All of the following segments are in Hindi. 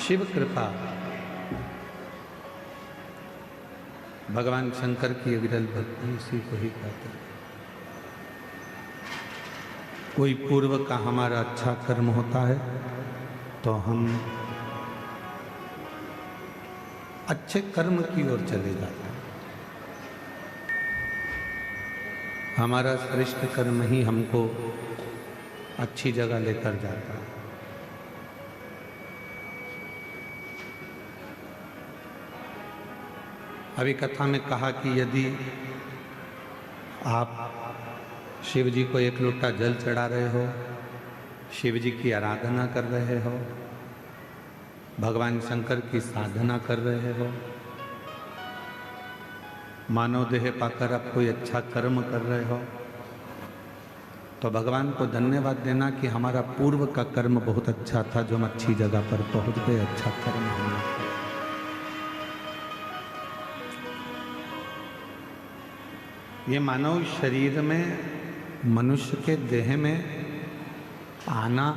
शिव कृपा भगवान शंकर की विरल भक्ति इसी को ही कहते हैं। कोई पूर्व का हमारा अच्छा कर्म होता है तो हम अच्छे कर्म की ओर चले जाते हैं। हमारा श्रेष्ठ कर्म ही हमको अच्छी जगह लेकर जाता है। अभी कथा में कहा कि यदि आप शिव जी को एक लोटा जल चढ़ा रहे हो, शिव जी की आराधना कर रहे हो, भगवान शंकर की साधना कर रहे हो, मानव देह पाकर आप कोई अच्छा कर्म कर रहे हो, तो भगवान को धन्यवाद देना कि हमारा पूर्व का कर्म बहुत अच्छा था, जो हम अच्छी जगह पर पहुंच गए, अच्छा कर्म हमने किया। ये मानव शरीर में, मनुष्य के देह में आना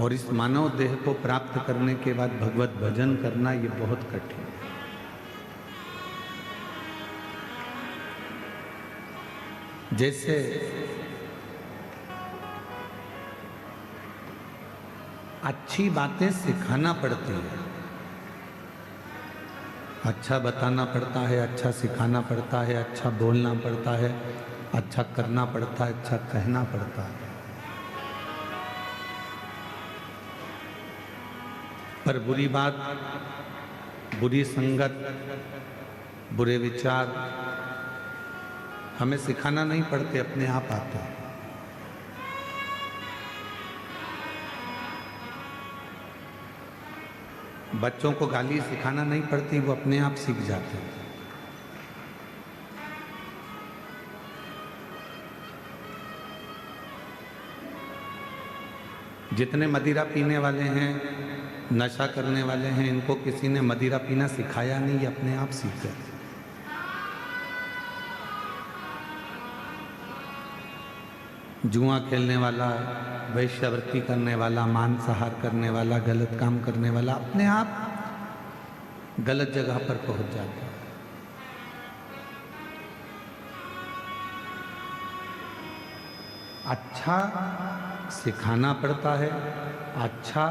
और इस मानव देह को प्राप्त करने के बाद भगवत भजन करना, ये बहुत कठिन है। जैसे अच्छी बातें सिखाना पड़ती है, अच्छा बताना पड़ता है, अच्छा सिखाना पड़ता है, अच्छा बोलना पड़ता है, अच्छा करना पड़ता है, अच्छा कहना पड़ता है। पर बुरी बात, बुरी संगत, बुरे विचार हमें सिखाना नहीं पड़ते, अपने आप आते हैं। बच्चों को गाली सिखाना नहीं पड़ती, वो अपने आप सीख जाते हैं। जितने मदिरा पीने वाले हैं, नशा करने वाले हैं, इनको किसी ने मदिरा पीना सिखाया नहीं, ये अपने आप सीख गए। जुआ खेलने वाला, वैश्यवृत्ति करने वाला, मांसाहार करने वाला, गलत काम करने वाला अपने आप गलत जगह पर पहुंच जाता है। अच्छा सिखाना पड़ता है, अच्छा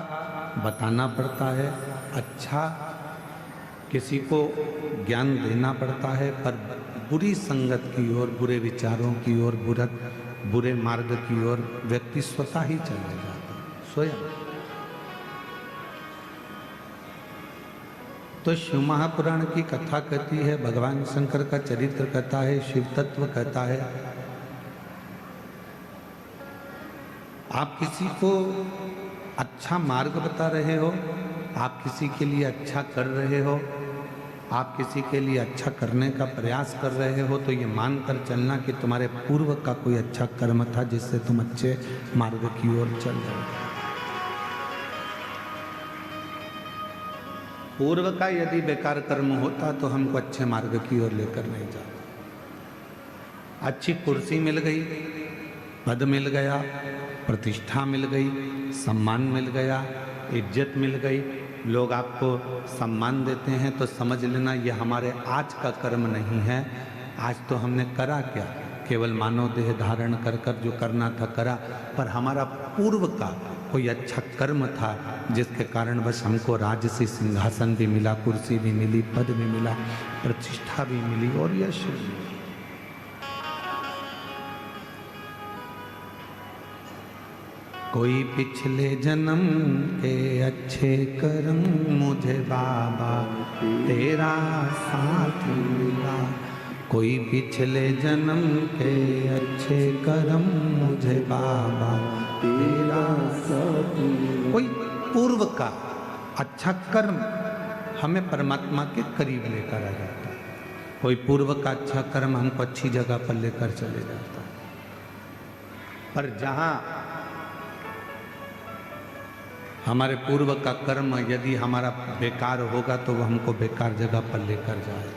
बताना पड़ता है, अच्छा किसी को ज्ञान देना पड़ता है, पर बुरी संगत की ओर, बुरे विचारों की ओर, बुरे मार्ग की ओर व्यक्ति स्वतः ही चला जाता है, स्वयं। तो शिव महापुराण की कथा कहती है, भगवान शंकर का चरित्र कहता है, शिव तत्व कहता है। आप किसी को अच्छा मार्ग बता रहे हो, आप किसी के लिए अच्छा कर रहे हो, आप किसी के लिए अच्छा करने का प्रयास कर रहे हो, तो ये मानकर चलना कि तुम्हारे पूर्व का कोई अच्छा कर्म था जिससे तुम अच्छे मार्ग की ओर चल रहे हो। पूर्व का यदि बेकार कर्म होता तो हमको अच्छे मार्ग की ओर लेकर नहीं जाता। अच्छी कुर्सी मिल गई, पद मिल गया, प्रतिष्ठा मिल गई, सम्मान मिल गया, इज्जत मिल गई, लोग आपको सम्मान देते हैं, तो समझ लेना ये हमारे आज का कर्म नहीं है। आज तो हमने करा क्या, केवल मानव देह धारण कर कर जो करना था करा, पर हमारा पूर्व का कोई अच्छा कर्म था जिसके कारण बस हमको राजसी सिंहासन भी मिला, कुर्सी भी मिली, पद भी मिला, प्रतिष्ठा भी मिली और यश भी मिला। कोई पिछले जन्म के अच्छे कर्म मुझे बाबा तेरा साथ मिला, कोई पिछले जन्म के अच्छे कर्म मुझे बाबा तेरा साथ मिला। कोई पूर्व का अच्छा कर्म हमें परमात्मा के करीब लेकर आ जाता है, कोई पूर्व का अच्छा कर्म हमको अच्छी जगह पर लेकर चले जाता है। पर जहाँ हमारे पूर्व का कर्म यदि हमारा बेकार होगा तो वो हमको बेकार जगह पर लेकर जाए।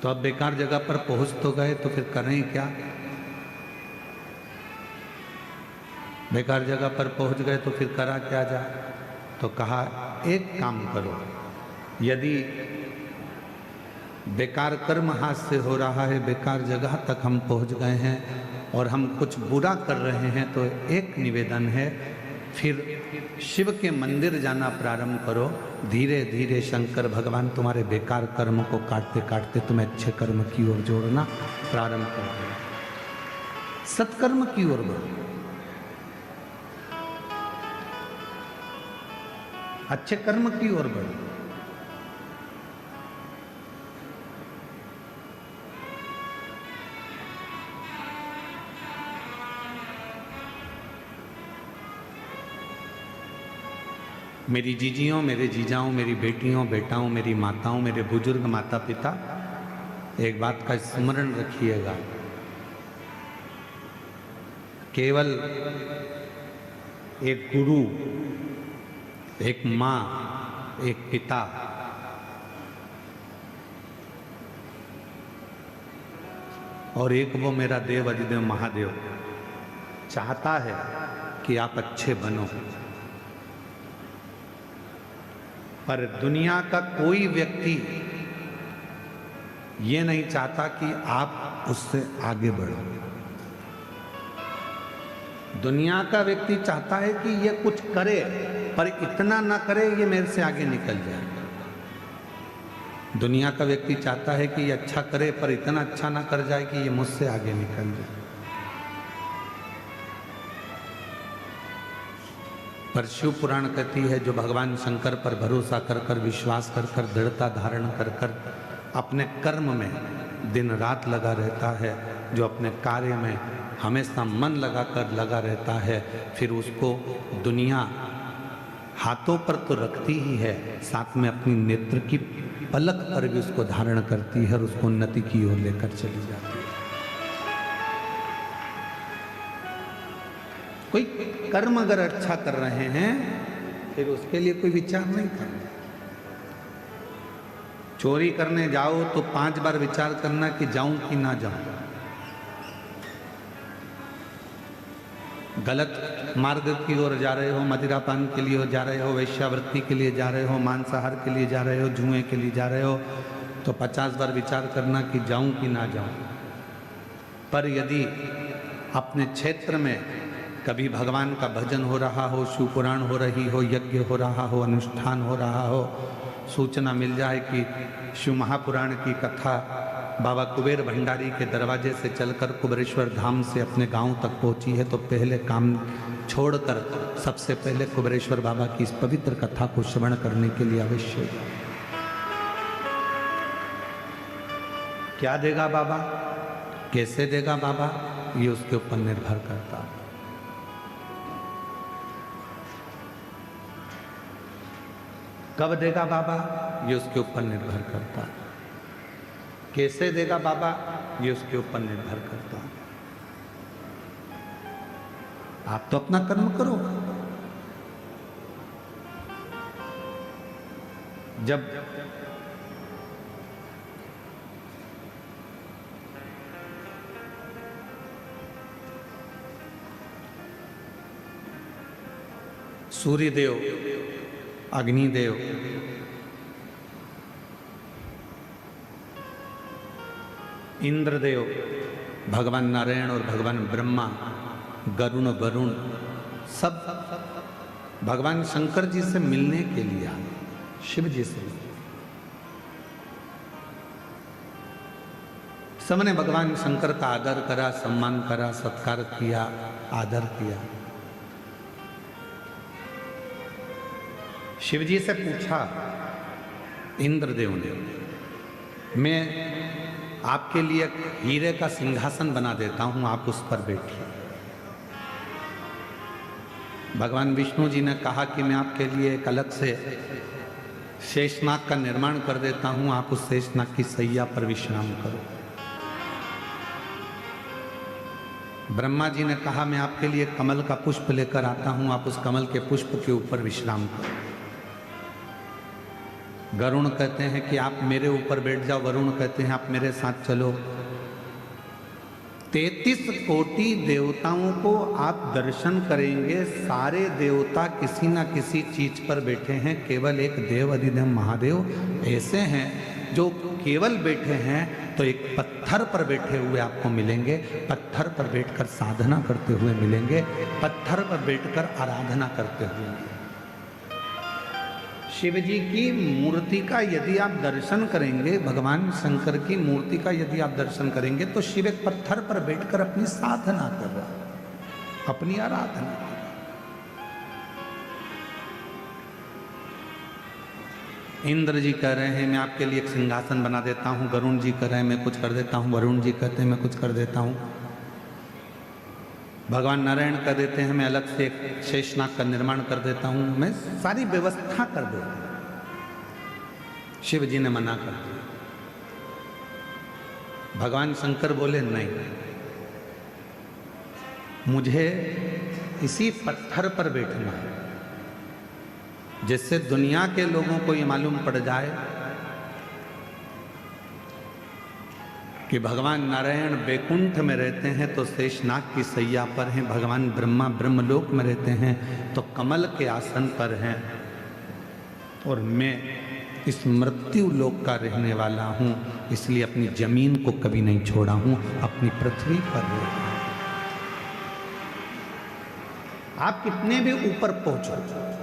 तो अब बेकार जगह पर पहुंच तो गए, तो फिर करें क्या? बेकार जगह पर पहुंच गए तो फिर करा क्या जाए? तो कहा एक काम करो, यदि बेकार कर्म हाथ से हो रहा है, बेकार जगह तक हम पहुंच गए हैं और हम कुछ बुरा कर रहे हैं, तो एक निवेदन है, फिर शिव के मंदिर जाना प्रारंभ करो। धीरे धीरे शंकर भगवान तुम्हारे बेकार कर्म को काटते काटते तुम्हें अच्छे कर्म की ओर जोड़ना प्रारंभ कर देगा, सत्कर्म की ओर बढ़ो, अच्छे कर्म की ओर बढ़ो। मेरी जीजियों, मेरे जीजाओं, मेरी बेटियों, बेटाओं, मेरी माताओं, मेरे बुजुर्ग माता पिता, एक बात का स्मरण रखिएगा, केवल एक गुरु, एक माँ, एक पिता और एक वो मेरा देव अधिदेव महादेव चाहता है कि आप अच्छे बनो, पर दुनिया का कोई व्यक्ति ये नहीं चाहता कि आप उससे आगे बढ़ो। दुनिया का व्यक्ति चाहता है कि ये कुछ करे, पर इतना ना करे ये मेरे से आगे निकल जाए। दुनिया का व्यक्ति चाहता है कि ये अच्छा करे, पर इतना अच्छा ना कर जाए कि ये मुझसे आगे निकल जाए। पर शिव पुराण कहती है, जो भगवान शंकर पर भरोसा कर कर, विश्वास कर कर, दृढ़ता धारण कर कर अपने कर्म में दिन रात लगा रहता है, जो अपने कार्य में हमेशा मन लगाकर लगा रहता है, फिर उसको दुनिया हाथों पर तो रखती ही है, साथ में अपनी नेत्र की पलक पर भी उसको धारण करती है और उसको उन्नति की ओर लेकर चली जाती है। कोई कर्म अगर अच्छा कर रहे हैं, फिर उसके लिए कोई विचार नहीं करना। चोरी करने जाओ तो 5 बार विचार करना कि जाऊं कि ना जाऊं। गलत मार्ग की ओर जा रहे हो, मदिरापान के लिए जा रहे हो, वैश्यावृत्ति के लिए जा रहे हो, मांसाहार के लिए जा रहे हो, जुए के लिए जा रहे हो, तो 50 बार विचार करना कि जाऊं कि ना जाऊं। पर यदि अपने क्षेत्र में कभी भगवान का भजन हो रहा हो, शिव पुराण हो रही हो, यज्ञ हो रहा हो, अनुष्ठान हो रहा हो, सूचना मिल जाए कि शिव महापुराण की कथा बाबा कुबेर भंडारी के दरवाजे से चलकर कुबेरेश्वर धाम से अपने गांव तक पहुंची है, तो पहले काम छोड़कर सबसे पहले कुबेरेश्वर बाबा की इस पवित्र कथा को श्रवण करने के लिए अवश्य जाए। क्या देगा बाबा, कैसे देगा बाबा, ये उसके ऊपर निर्भर करता है। कब देगा बाबा, ये उसके ऊपर निर्भर करता है। कैसे देगा बाबा, ये उसके ऊपर निर्भर करता है। आप तो अपना कर्म करो। जब सूर्यदेव, अग्निदेव, इंद्रदेव, भगवान नारायण और भगवान ब्रह्मा, गरुण, वरुण, सब भगवान शंकर जी से मिलने के लिए आए, शिव जी से। सबने भगवान शंकर का आदर करा, सम्मान करा, सत्कार किया, आदर किया। शिव जी से पूछा इंद्रदेव ने, मैं आपके लिए हीरे का सिंहासन बना देता हूं, आप उस पर बैठिए। भगवान विष्णु जी ने कहा कि मैं आपके लिए एक अलग से शेषनाग का निर्माण कर देता हूं, आप उस शेषनाग की सैया पर विश्राम करो। ब्रह्मा जी ने कहा मैं आपके लिए कमल का पुष्प लेकर आता हूं, आप उस कमल के पुष्प के ऊपर विश्राम करो। गरुण कहते हैं कि आप मेरे ऊपर बैठ जाओ, वरुण कहते हैं आप मेरे साथ चलो। 33 कोटि देवताओं को आप दर्शन करेंगे, सारे देवता किसी ना किसी चीज पर बैठे हैं, केवल एक देव अधिदेव महादेव ऐसे हैं जो केवल बैठे हैं तो एक पत्थर पर बैठे हुए आपको मिलेंगे, पत्थर पर बैठकर साधना करते हुए मिलेंगे, पत्थर पर बैठकर आराधना करते हुए मिलेंगे। शिव जी की मूर्ति का यदि आप दर्शन करेंगे, भगवान शंकर की मूर्ति का यदि आप दर्शन करेंगे तो शिव एक पत्थर पर बैठकर अपनी साधना कर रहा है, अपनी आराधना। इंद्र जी कह रहे हैं मैं आपके लिए एक सिंहासन बना देता हूं, वरुण जी कह रहे हैं मैं कुछ कर देता हूं, वरुण जी कहते हैं मैं कुछ कर देता हूं, भगवान नारायण कह देते हैं मैं अलग से एक शेषनाग का निर्माण कर देता हूं, मैं सारी व्यवस्था कर देता हूं। शिव जी ने मना कर दिया। भगवान शंकर बोले नहीं, मुझे इसी पत्थर पर बैठना है, जिससे दुनिया के लोगों को ये मालूम पड़ जाए कि भगवान नारायण बैकुंठ में रहते हैं तो शेषनाग की सैया पर हैं, भगवान ब्रह्मा ब्रह्मलोक में रहते हैं तो कमल के आसन पर हैं, और मैं इस मृत्यु लोक का रहने वाला हूँ, इसलिए अपनी जमीन को कभी नहीं छोड़ा हूँ, अपनी पृथ्वी पर रहता हूँ। आप कितने भी ऊपर पहुंचो,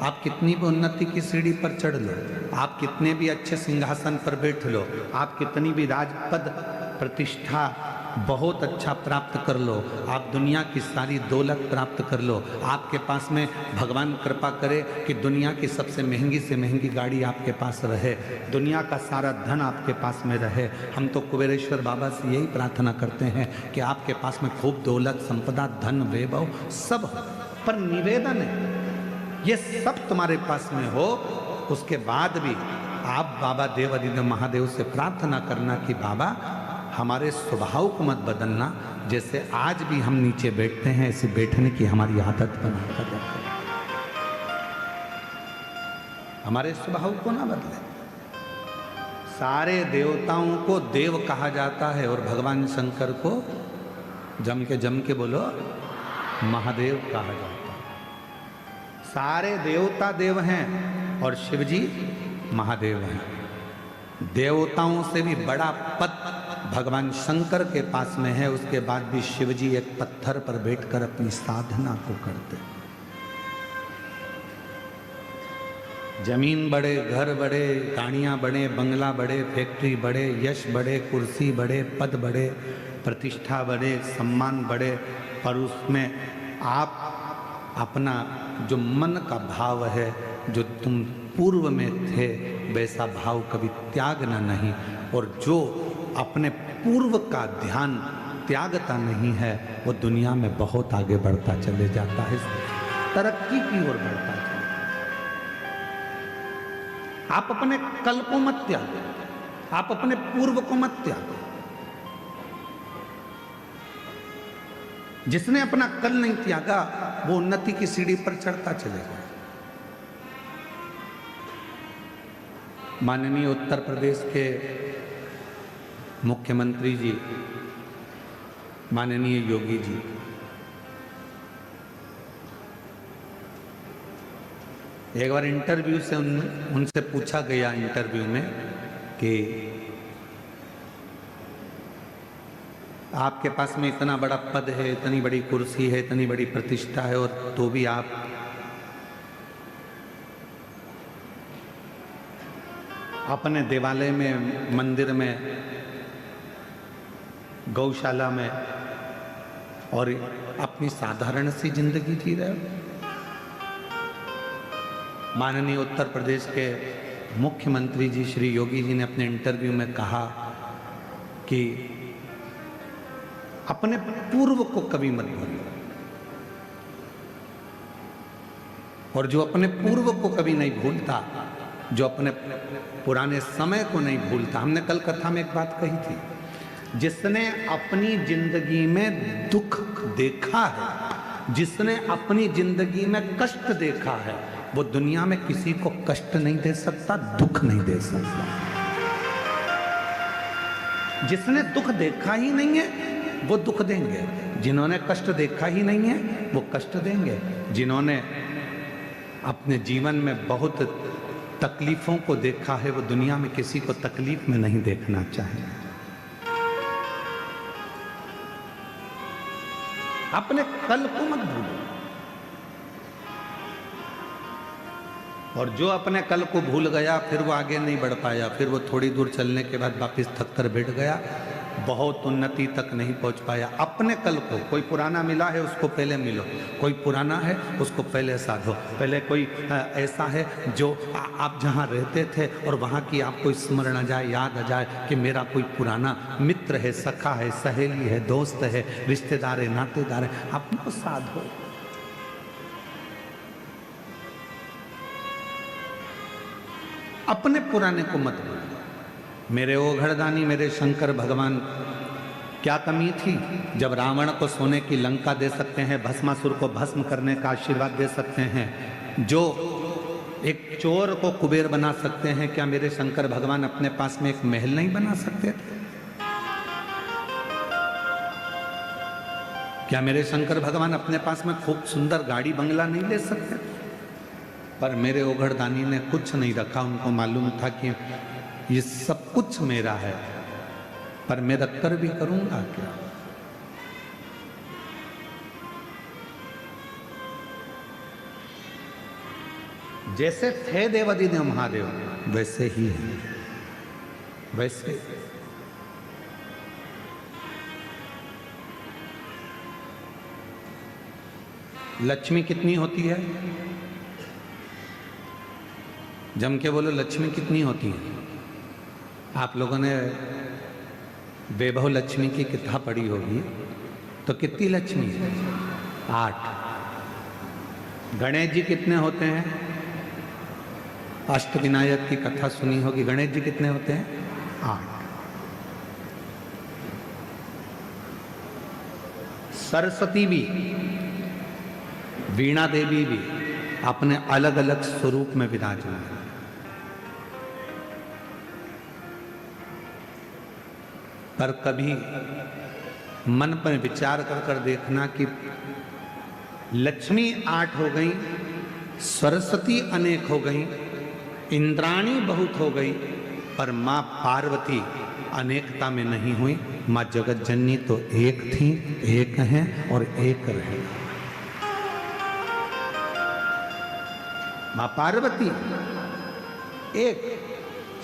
आप कितनी भी उन्नति की सीढ़ी पर चढ़ लो, आप कितने भी अच्छे सिंहासन पर बैठ लो, आप कितनी भी राजपद प्रतिष्ठा बहुत अच्छा प्राप्त कर लो, आप दुनिया की सारी दौलत प्राप्त कर लो, आपके पास में भगवान कृपा करे कि दुनिया की सबसे महंगी से महंगी गाड़ी आपके पास रहे, दुनिया का सारा धन आपके पास में रहे। हम तो कुबेरेश्वर बाबा से यही प्रार्थना करते हैं कि आपके पास में खूब दौलत संपदा धन वैभव सब हो, पर निवेदन है ये सब तुम्हारे पास में हो, उसके बाद भी आप बाबा देव अधिदेव महादेव से प्रार्थना करना कि बाबा हमारे स्वभाव को मत बदलना, जैसे आज भी हम नीचे बैठते हैं ऐसे बैठने की हमारी आदत बना कर, हमारे स्वभाव को ना बदले। सारे देवताओं को देव कहा जाता है और भगवान शंकर को जम के बोलो महादेव कहा जाता है। सारे देवता देव हैं और शिव जी महादेव हैं। देवताओं से भी बड़ा पद भगवान शंकर के पास में है, उसके बाद भी शिव जी एक पत्थर पर बैठकर अपनी साधना को करते। जमीन बड़े, घर बड़े, गाड़ियां बड़े, बंगला बड़े, फैक्ट्री बड़े, यश बड़े, कुर्सी बड़े, पद बड़े, प्रतिष्ठा बड़े, सम्मान बड़े, पर उसमें आप अपना जो मन का भाव है, जो तुम पूर्व में थे वैसा भाव कभी त्यागना नहीं, और जो अपने पूर्व का ध्यान त्यागता नहीं है वो दुनिया में बहुत आगे बढ़ता चले जाता है, तरक्की की ओर बढ़ता चले। आप अपने कल को मत त्यागो, आप अपने पूर्व को मत त्यागो। जिसने अपना कल नहीं त्यागा वो उन्नति की सीढ़ी पर चढ़ता चलेगा। माननीय उत्तर प्रदेश के मुख्यमंत्री जी माननीय योगी जी, एक बार इंटरव्यू से उनसे पूछा गया इंटरव्यू में कि आपके पास में इतना बड़ा पद है, इतनी बड़ी कुर्सी है, इतनी बड़ी प्रतिष्ठा है, और तो भी आप अपने देवालय में, मंदिर में, गौशाला में और अपनी साधारण सी जिंदगी जी रहे हो। माननीय उत्तर प्रदेश के मुख्यमंत्री जी श्री योगी जी ने अपने इंटरव्यू में कहा कि अपने पूर्व को कभी मत भूलो, और जो अपने पूर्व को कभी नहीं भूलता, जो अपने पुराने समय को नहीं भूलता। हमने कल कथा में एक बात कही थी, जिसने अपनी जिंदगी में दुख देखा है, जिसने अपनी जिंदगी में कष्ट देखा है, वो दुनिया में किसी को कष्ट नहीं दे सकता, दुख नहीं दे सकता। जिसने दुख देखा ही नहीं है वो दुख देंगे, जिन्होंने कष्ट देखा ही नहीं है वो कष्ट देंगे, जिन्होंने अपने जीवन में बहुत तकलीफों को देखा है वो दुनिया में किसी को तकलीफ में नहीं देखना चाहिए। अपने कल को मत भूलो, और जो अपने कल को भूल गया फिर वो आगे नहीं बढ़ पाया, फिर वो थोड़ी दूर चलने के बाद वापस थक कर बैठ गया, बहुत उन्नति तक नहीं पहुंच पाया। अपने कल को, कोई पुराना मिला है उसको पहले मिलो, कोई पुराना है उसको पहले साधो, पहले कोई ऐसा है जो आप जहाँ रहते थे और वहाँ की आपको स्मरण आ जाए, याद आ जाए कि मेरा कोई पुराना मित्र है, सखा है, सहेली है, दोस्त है, रिश्तेदार है, नातेदार है, अपने को साधो। अपने पुराने को मत भूलो। मेरे ओघड़दानी, मेरे शंकर भगवान, क्या कमी थी जब रावण को सोने की लंका दे सकते हैं, भस्मासुर को भस्म करने का आशीर्वाद दे सकते हैं, जो एक चोर को कुबेर बना सकते हैं, क्या मेरे शंकर भगवान अपने पास में एक महल नहीं बना सकते थे? क्या मेरे शंकर भगवान अपने पास में खूब सुंदर गाड़ी बंगला नहीं ले सकते थे? पर मेरे ओघड़दानी ने कुछ नहीं रखा, उनको मालूम था कि ये सब कुछ मेरा है, पर मैं रख कर भी करूंगा क्या? जैसे थे देवादिदेव महादेव वैसे ही है, वैसे। लक्ष्मी कितनी होती है? जम के बोलो, लक्ष्मी कितनी होती है? आप लोगों ने वैभव लक्ष्मी की किताब पढ़ी होगी, तो कितनी लक्ष्मी है? 8। गणेश जी कितने होते हैं? अष्टविनायक की कथा सुनी होगी, गणेश जी कितने होते हैं? 8। सरस्वती भी, वीणा देवी भी अपने अलग अलग स्वरूप में विराजमान है। पर कभी मन पर विचार कर देखना कि लक्ष्मी 8 हो गई, सरस्वती अनेक हो गई, इंद्राणी बहुत हो गई, पर माँ पार्वती अनेकता में नहीं हुई। माँ जगत जननी तो एक थी, एक हैं और एक रहे। माँ पार्वती एक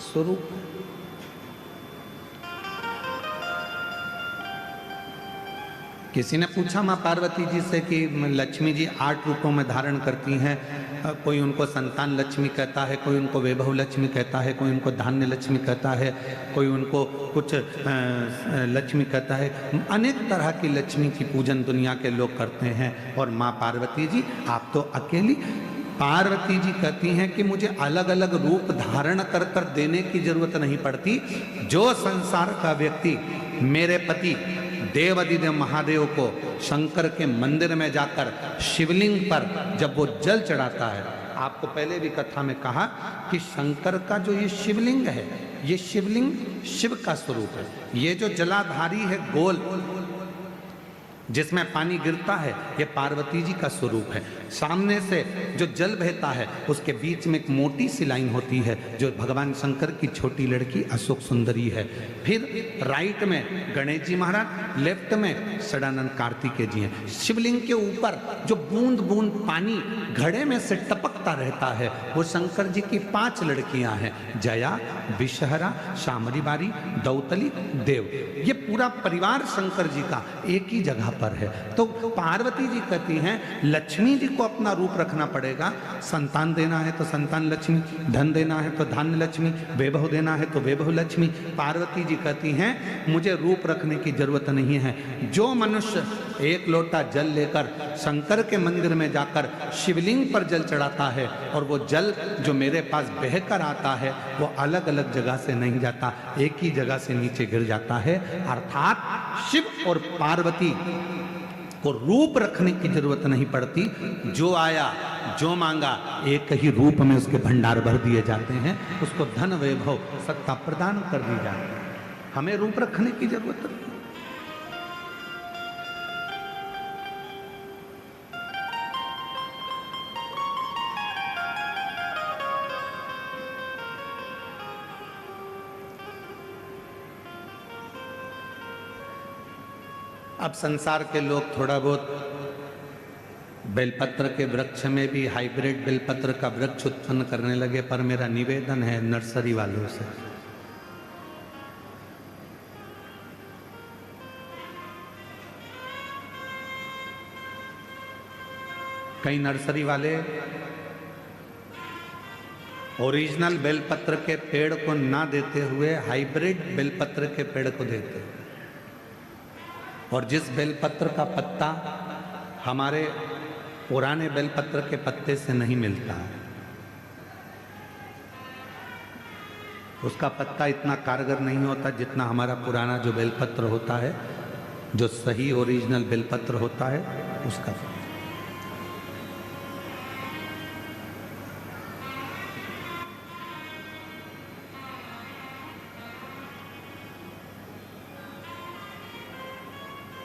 स्वरूप। किसी ने पूछा माँ पार्वती जी से कि लक्ष्मी जी 8 रूपों में धारण करती हैं, कोई उनको संतान लक्ष्मी कहता है, कोई उनको वैभव लक्ष्मी कहता है, कोई उनको धान्य लक्ष्मी कहता है, कोई उनको कुछ लक्ष्मी कहता है, अनेक तरह की लक्ष्मी की पूजन दुनिया के लोग करते हैं। और माँ पार्वती जी आप तो अकेली। पार्वती जी कहती हैं कि मुझे अलग अलग रूप धारण कर कर देने की जरूरत नहीं पड़ती। जो संसार का व्यक्ति मेरे पति देवादिदेव महादेव को शंकर के मंदिर में जाकर शिवलिंग पर जब वो जल चढ़ाता है, आपको पहले भी कथा में कहा कि शंकर का जो ये शिवलिंग है, ये शिवलिंग शिव का स्वरूप है। ये जो जलाधारी है गोल जिसमें पानी गिरता है, ये पार्वती जी का स्वरूप है। सामने से जो जल बहता है उसके बीच में एक मोटी सी लाइन होती है जो भगवान शंकर की छोटी लड़की अशोक सुंदरी है। फिर राइट में गणेश जी महाराज, लेफ्ट में सदानंद कार्तिकेय जी हैं। शिवलिंग के ऊपर जो बूंद बूंद पानी घड़े में से टपकता रहता है वो शंकर जी की 5 लड़कियां हैं, जया, विषहरा, शामरी बारी, दौतली, देव। ये पूरा परिवार शंकर जी का एक ही जगह पर है। तो पार्वती जी कहती हैं लक्ष्मी जी को अपना रूप रखना पड़ेगा। संतान देना है तो संतान लक्ष्मी, धन देना है तो धान्य लक्ष्मी, वैभव देना है तो वैभव लक्ष्मी। पार्वती जी कहती हैं मुझे रूप रखने की जरूरत नहीं है। जो मनुष्य एक लोटा जल लेकर शंकर के मंदिर में जाकर शिवलिंग पर जल चढ़ाता है और वो जल जो मेरे पास बहकर आता है वो अलग अलग जगह से नहीं जाता, एक ही जगह से नीचे गिर जाता है। अर्थात शिव और पार्वती को रूप रखने की जरूरत नहीं पड़ती। जो आया जो मांगा एक ही रूप में उसके भंडार भर दिए जाते हैं, उसको धन वैभव सत्ता प्रदान कर दी जाती है। हमें रूप रखने की जरूरत नहीं। अब संसार के लोग थोड़ा बहुत बेलपत्र के वृक्ष में भी हाइब्रिड बेलपत्र का वृक्ष उत्पन्न करने लगे, पर मेरा निवेदन है नर्सरी वालों से, कई नर्सरी वाले ओरिजिनल बेलपत्र के पेड़ को ना देते हुए हाइब्रिड बेलपत्र के पेड़ को देते हैं, और जिस बेलपत्र का पत्ता हमारे पुराने बेलपत्र के पत्ते से नहीं मिलता है, उसका पत्ता इतना कारगर नहीं होता जितना हमारा पुराना जो बेलपत्र होता है, जो सही ओरिजिनल बेलपत्र होता है उसका।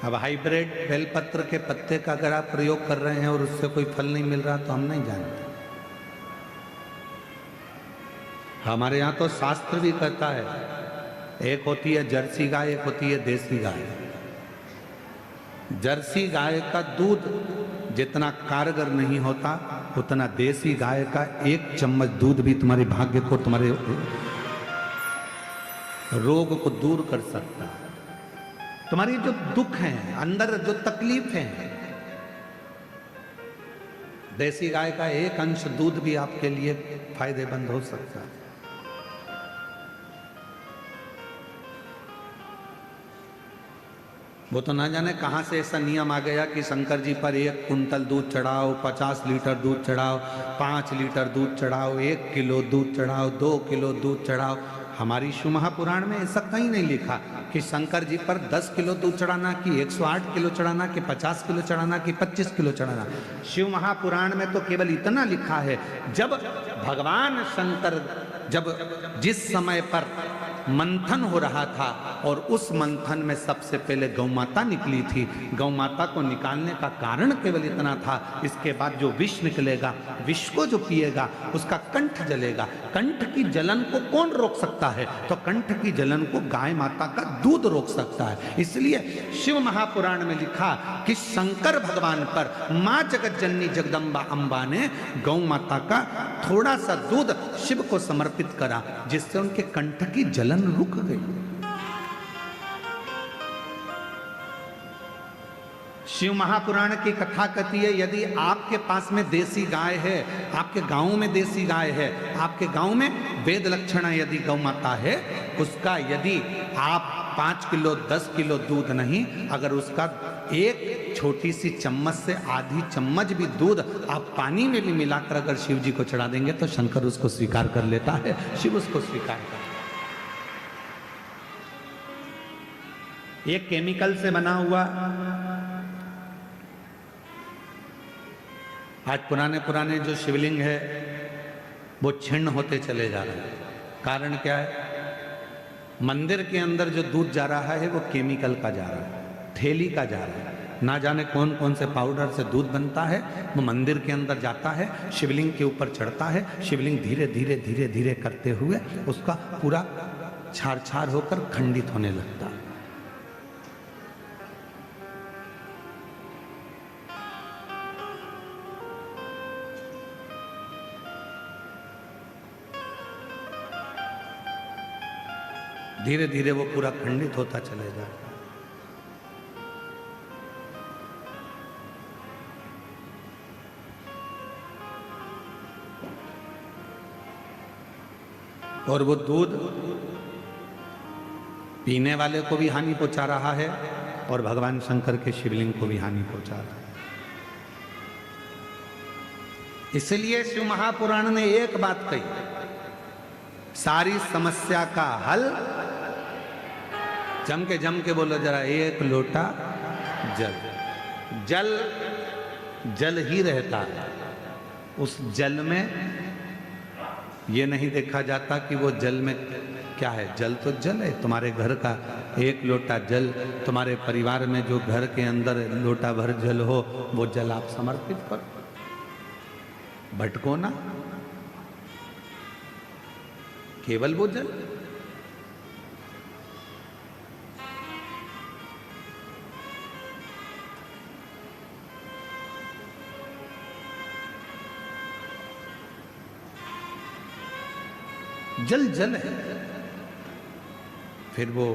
अब हाइब्रिड बेलपत्र के पत्ते का अगर आप प्रयोग कर रहे हैं और उससे कोई फल नहीं मिल रहा तो हम नहीं जानते। हमारे यहाँ तो शास्त्र भी कहता है, एक होती है जर्सी गाय, एक होती है देसी गाय। जर्सी गाय का दूध जितना कारगर नहीं होता, उतना देसी गाय का एक चम्मच दूध भी तुम्हारे भाग्य को, तुम्हारे रोग को दूर कर सकता है। तुम्हारी जो दुख हैं, अंदर जो तकलीफ है, देसी गाय का एक अंश दूध भी आपके लिए फायदेमंद हो सकता है। वो तो ना जाने कहां से ऐसा नियम आ गया कि शंकर जी पर 1 कुंटल दूध चढ़ाओ, 50 लीटर दूध चढ़ाओ, 5 लीटर दूध चढ़ाओ, 1 किलो दूध चढ़ाओ, 2 किलो दूध चढ़ाओ। हमारी शिव महापुराण में ऐसा कहीं नहीं लिखा कि शंकर जी पर 10 किलो दूध चढ़ाना, कि 108 किलो चढ़ाना, कि 50 किलो चढ़ाना, कि 25 किलो चढ़ाना। शिव महापुराण में तो केवल इतना लिखा है, जब भगवान शंकर जिस समय पर मंथन हो रहा था और उस मंथन में सबसे पहले गौ माता निकली थी, गौ माता को निकालने का कारण केवल इतना था। इसके बाद जो विष निकलेगा, विष को जो पिएगा उसका कंठ जलेगा। कंठ की जलन को कौन रोक सकता है? तो कंठ की जलन को गाय माता का दूध रोक सकता है। इसलिए शिव महापुराण में लिखा कि शंकर भगवान पर माँ जगत जननी जगदम्बा अम्बा ने गौ माता का थोड़ा सा दूध शिव को समर्पित करा, जिससे उनके कंठ की जलन रुक गई। शिव महापुराण की कथा कहती है, यदि आपके पास में देसी गाय है, आपके गांव में देसी गाय है, आपके गांव में वेद लक्षणा यदि गौ माता है, उसका यदि आप 5 किलो 10 किलो दूध नहीं, अगर उसका एक छोटी सी चम्मच से आधी चम्मच भी दूध आप पानी में भी मिलाकर अगर शिव जी को चढ़ा देंगे तो शंकर उसको स्वीकार कर लेता है, शिव उसको स्वीकार कर। ये केमिकल से बना हुआ, आज पुराने जो शिवलिंग है वो छिन्न होते चले जा रहे हैं। कारण क्या है? मंदिर के अंदर जो दूध जा रहा है वो केमिकल का जा रहा है, थैली का जा रहा है। ना जाने कौन कौन से पाउडर से दूध बनता है, वो मंदिर के अंदर जाता है, शिवलिंग के ऊपर चढ़ता है। शिवलिंग धीरे धीरे धीरे धीरे करते हुए उसका पूरा छार छार होकर खंडित होने लगता है। धीरे धीरे वो पूरा खंडित होता चले जाता है। और वो दूध पीने वाले को भी हानि पहुंचा रहा है और भगवान शंकर के शिवलिंग को भी हानि पहुंचा रहा है। इसलिए शिव महापुराण ने एक बात कही, सारी समस्या का हल, जम के बोलो जरा, 1 लोटा जल। जल जल ही रहता है, उस जल में ये नहीं देखा जाता कि वो जल में क्या है। जल तो जल है। तुम्हारे घर का 1 लोटा जल, तुम्हारे परिवार में जो घर के अंदर लोटा भर जल हो, वो जल आप समर्पित करो, भटको ना, केवल वो जल। जल जल है। फिर वो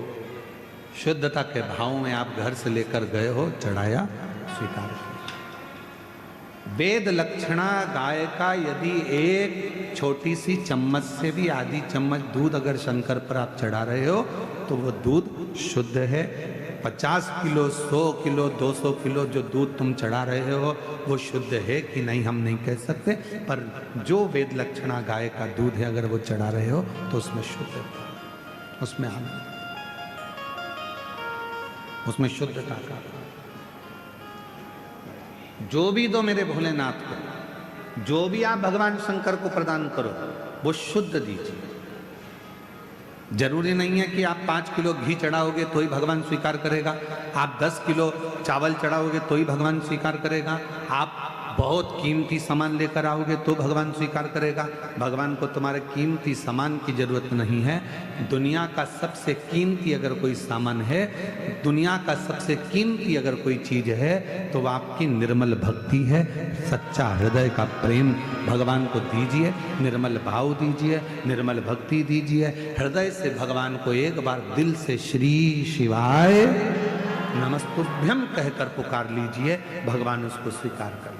शुद्धता के भाव में आप घर से लेकर गए हो, चढ़ाया, स्वीकार किया। वेद लक्षणा गाय का यदि एक छोटी सी चम्मच से भी आधी चम्मच दूध अगर शंकर पर आप चढ़ा रहे हो तो वो दूध शुद्ध है। 50 किलो, 100 किलो, 200 किलो जो दूध तुम चढ़ा रहे हो वो शुद्ध है कि नहीं हम नहीं कह सकते, पर जो वेद लक्षणा गाय का दूध है अगर वो चढ़ा रहे हो तो उसमें शुद्ध है, उसमें आनंद, उसमें शुद्धता का। जो भी दो मेरे भोलेनाथ को, जो भी आप भगवान शंकर को प्रदान करो वो शुद्ध दीजिए। जरूरी नहीं है कि आप 5 किलो घी चढ़ाओगे तो ही भगवान स्वीकार करेगा, आप 10 किलो चावल चढ़ाओगे तो ही भगवान स्वीकार करेगा, आप बहुत कीमती सामान लेकर आओगे तो भगवान स्वीकार करेगा। भगवान को तुम्हारे कीमती सामान की जरूरत नहीं है। दुनिया का सबसे कीमती अगर कोई सामान है, दुनिया का सबसे कीमती अगर कोई चीज है तो वह आपकी निर्मल भक्ति है। सच्चा हृदय का प्रेम भगवान को दीजिए, निर्मल भाव दीजिए, निर्मल भक्ति दीजिए। हृदय से भगवान को एक बार दिल से श्री शिवाय नमस्तुभ्यम कहकर पुकार लीजिए, भगवान उसको स्वीकार कर।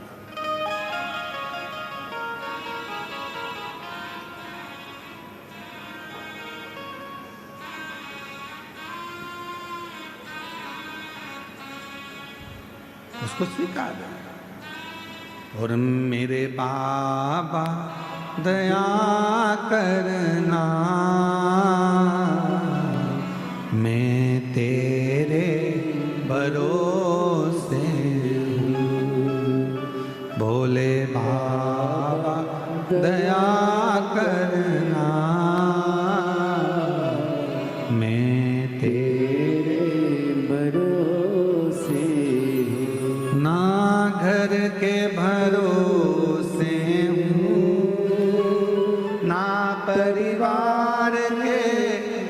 उसको स्वीकार। और मेरे बाबा दया करना, मैं तेरे भरोसे हूँ। भोले बाबा दया करना, मैं तेरे भरोसे हूँ। ना घर के भरोसे हूँ, ना परिवार के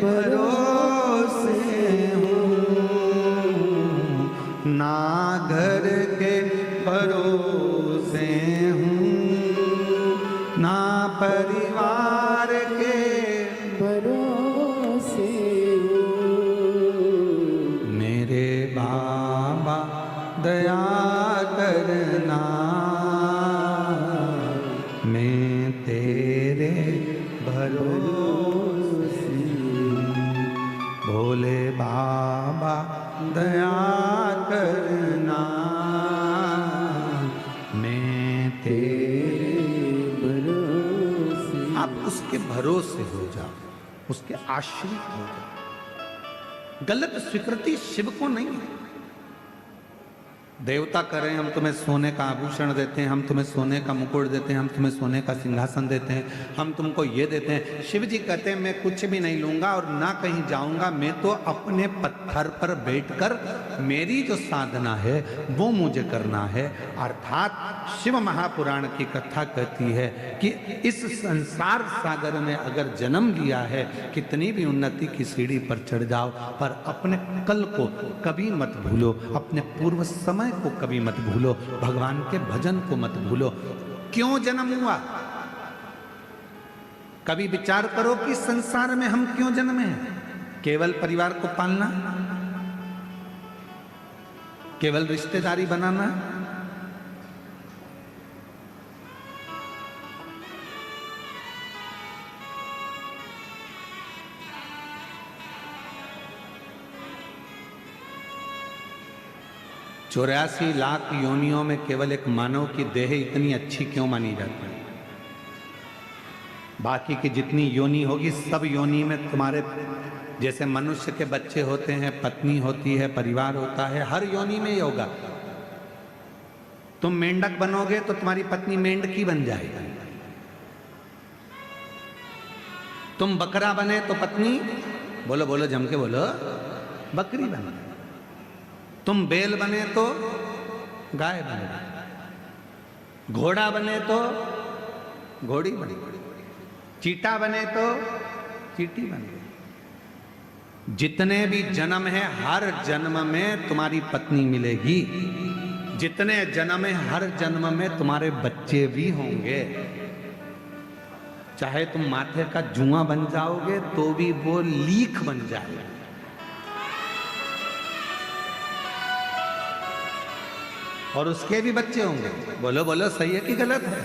भरोसे हूँ, ना घर के भरोसे हूँ, ना परिवार के भरोसे हूँ। मेरे बाबा दया करना, मैं तेरे भरोसे। भोले बाबा दया करना, मैं तेरे भरोसे। आप उसके भरोसे हो जाओ, उसके आश्रित हो जाओ। गलत स्वीकृति शिव को नहीं है। देवता करें हम तुम्हें सोने का आभूषण देते हैं, हम तुम्हें सोने का मुकुट देते हैं, हम तुम्हें सोने का सिंहासन देते हैं, हम तुमको ये देते हैं। शिव जी कहते हैं मैं कुछ भी नहीं लूंगा और ना कहीं जाऊंगा, मैं तो अपने पत्थर पर बैठकर मेरी जो साधना है वो मुझे करना है। अर्थात शिव महापुराण की कथा कहती है कि इस संसार सागर में अगर जन्म लिया है, कितनी भी उन्नति की सीढ़ी पर चढ़ जाओ, पर अपने कल को कभी मत भूलो, अपने पूर्व समय को कभी मत भूलो, भगवान के भजन को मत भूलो। क्यों जन्म हुआ? कभी विचार करो कि संसार में हम क्यों जन्मे हैं? केवल परिवार को पालना, केवल रिश्तेदारी बनाना, चौरासी लाख योनियों में केवल एक मानव की देह इतनी अच्छी क्यों मानी जाती है? बाकी की जितनी योनि होगी सब योनि में तुम्हारे जैसे मनुष्य के बच्चे होते हैं, पत्नी होती है, परिवार होता है, हर योनि में ही होगा। तुम मेंढक बनोगे तो तुम्हारी पत्नी मेंढकी बन जाएगी। तुम बकरा बने तो पत्नी, बोलो बोलो जम के बोलो, बकरी बने। तुम बैल बने तो गाय बने, घोड़ा बने तो घोड़ी बने, चीटा बने तो चीटी बने। जितने भी जन्म है हर जन्म में तुम्हारी पत्नी मिलेगी, जितने जन्म है हर जन्म में तुम्हारे बच्चे भी होंगे। चाहे तुम माथे का जुआ बन जाओगे तो भी वो लीख बन जाएगा। और उसके भी बच्चे होंगे। बोलो बोलो, सही है कि गलत है?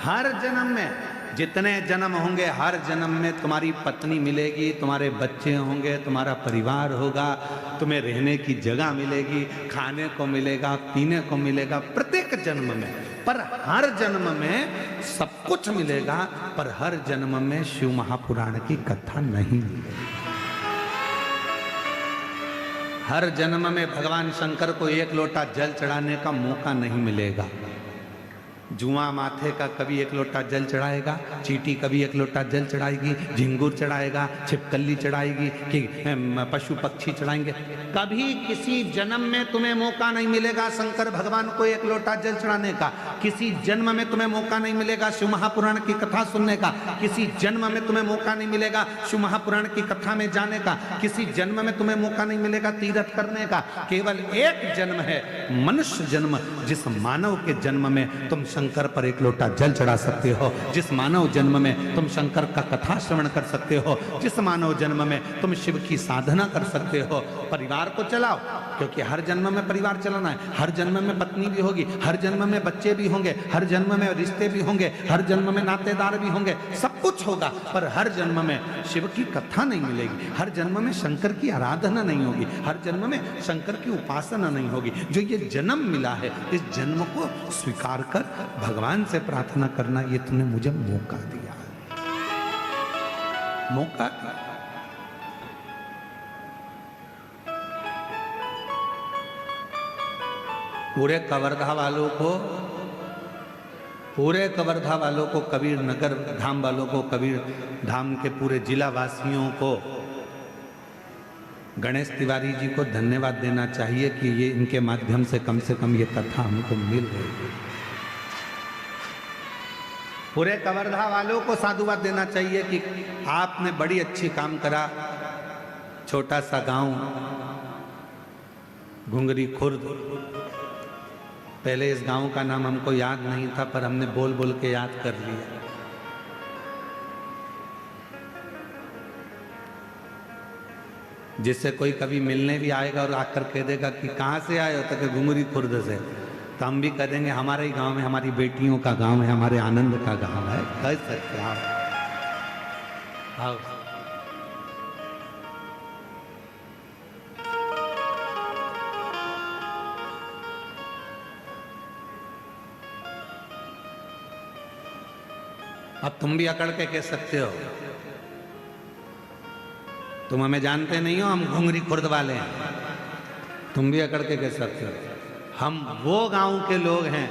हर जन्म में जितने जन्म होंगे, हर जन्म में तुम्हारी पत्नी मिलेगी, तुम्हारे बच्चे होंगे, तुम्हारा परिवार होगा, तुम्हें रहने की जगह मिलेगी, खाने को मिलेगा, पीने को मिलेगा, प्रत्येक जन्म में। पर हर जन्म में सब कुछ मिलेगा, पर हर जन्म में शिव महापुराण की कथा नहीं मिलेगी। हर जन्म में भगवान शंकर को एक लोटा जल चढ़ाने का मौका नहीं मिलेगा। जुआ माथे का कभी एक लोटा जल चढ़ाएगा, चींटी कभी एक लोटा जल चढ़ाएगी, झिंगुर चढ़ाएगा, छिपकली चढ़ाएगी, कि पशु पक्षी चढ़ाएंगे। कभी किसी जन्म में तुम्हें मौका नहीं मिलेगा शंकर भगवान को एक लोटा जल चढ़ाने का। किसी जन्म में तुम्हें मौका नहीं मिलेगा शिव महापुराण की कथा सुनने का। किसी जन्म में तुम्हें मौका नहीं मिलेगा शिव महापुराण की कथा में जाने का। किसी जन्म में तुम्हें मौका नहीं मिलेगा तीर्थ करने का। केवल एक जन्म है, मनुष्य जन्म, जिस मानव के जन्म में तुम शंकर पर एक लोटा जल चढ़ा सकते हो, जिस मानव जन्म में तुम शंकर का कथा श्रवण कर सकते हो, जिस मानव जन्म में तुम शिव की साधना कर सकते हो। परिवार को चलाओ, क्योंकि हर जन्म में परिवार चलाना है। हर जन्म में पत्नी भी होगी, हर जन्म में बच्चे भी होंगे, हर जन्म में रिश्ते भी होंगे, हर जन्म में नातेदार भी होंगे, सब कुछ होगा। पर हर जन्म में शिव की कथा नहीं मिलेगी, हर जन्म में शंकर की आराधना नहीं होगी, हर जन्म में शंकर की उपासना नहीं होगी। जो ये जन्म मिला है, इस जन्म को स्वीकार कर भगवान से प्रार्थना करना, ये तूने मुझे मौका दिया है, मौका दिया। पूरे कवर्धा वालों को, कबीर नगर धाम वालों को, कबीर धाम के पूरे जिला वासियों को, गणेश तिवारी जी को धन्यवाद देना चाहिए कि ये इनके माध्यम से कम ये कथा हमको मिल रही है। पूरे कवर्धा वालों को साधुवाद देना चाहिए कि आपने बड़ी अच्छी काम करा। छोटा सा गांव घुंगरी खुर्द, पहले इस गांव का नाम हमको याद नहीं था, पर हमने बोल बोल के याद कर लिया। जिससे कोई कभी मिलने भी आएगा और आकर कह देगा कि कहाँ से आए हो, तो कि घुंगरी खुर्द से, तो हम भी कह देंगे हमारे ही गांव में, हमारी बेटियों का गांव है, हमारे आनंद का गांव है। कह सकते आओ आओ। अब तुम भी अकड़ के कह सकते हो, तुम हमें जानते नहीं हो, हम घुंगरी खुर्द वाले हैं। तुम भी अकड़ के कह सकते हो, हम वो गांव के लोग हैं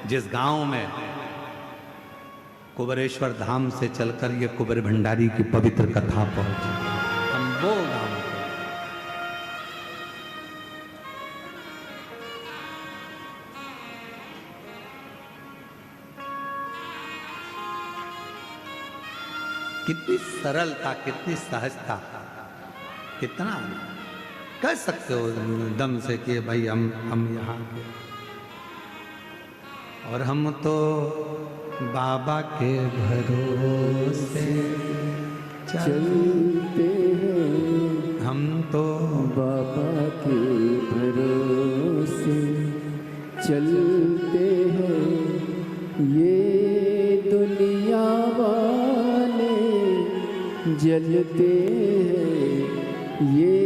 जिस गांव में कुबेरेश्वर धाम से चलकर ये कुबेर भंडारी की पवित्र कथा पहुंची। हम वो गांव कितनी सरलता, कितनी सहजता, कितना कह सकते हो दम से कि भाई हम यहाँ के, और हम तो बाबा के भरोसे चलते हैं, हम तो बाबा के भरोसे चलते हैं। ये दुनिया वाले जलते हैं, ये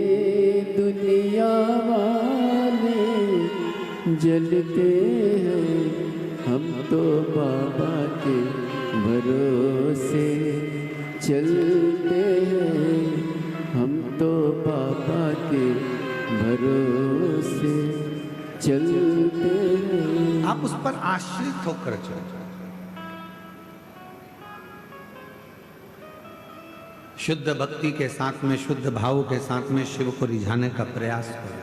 दुनिया वाले जलते हैं। हम तो बाबा के भरोसे चलते हैं, हम तो बाबा के भरोसे चलते हैं। आप उस पर आश्रित होकर चलो। शुद्ध भक्ति के साथ में, शुद्ध भाव के साथ में शिव को रिझाने का प्रयास करो।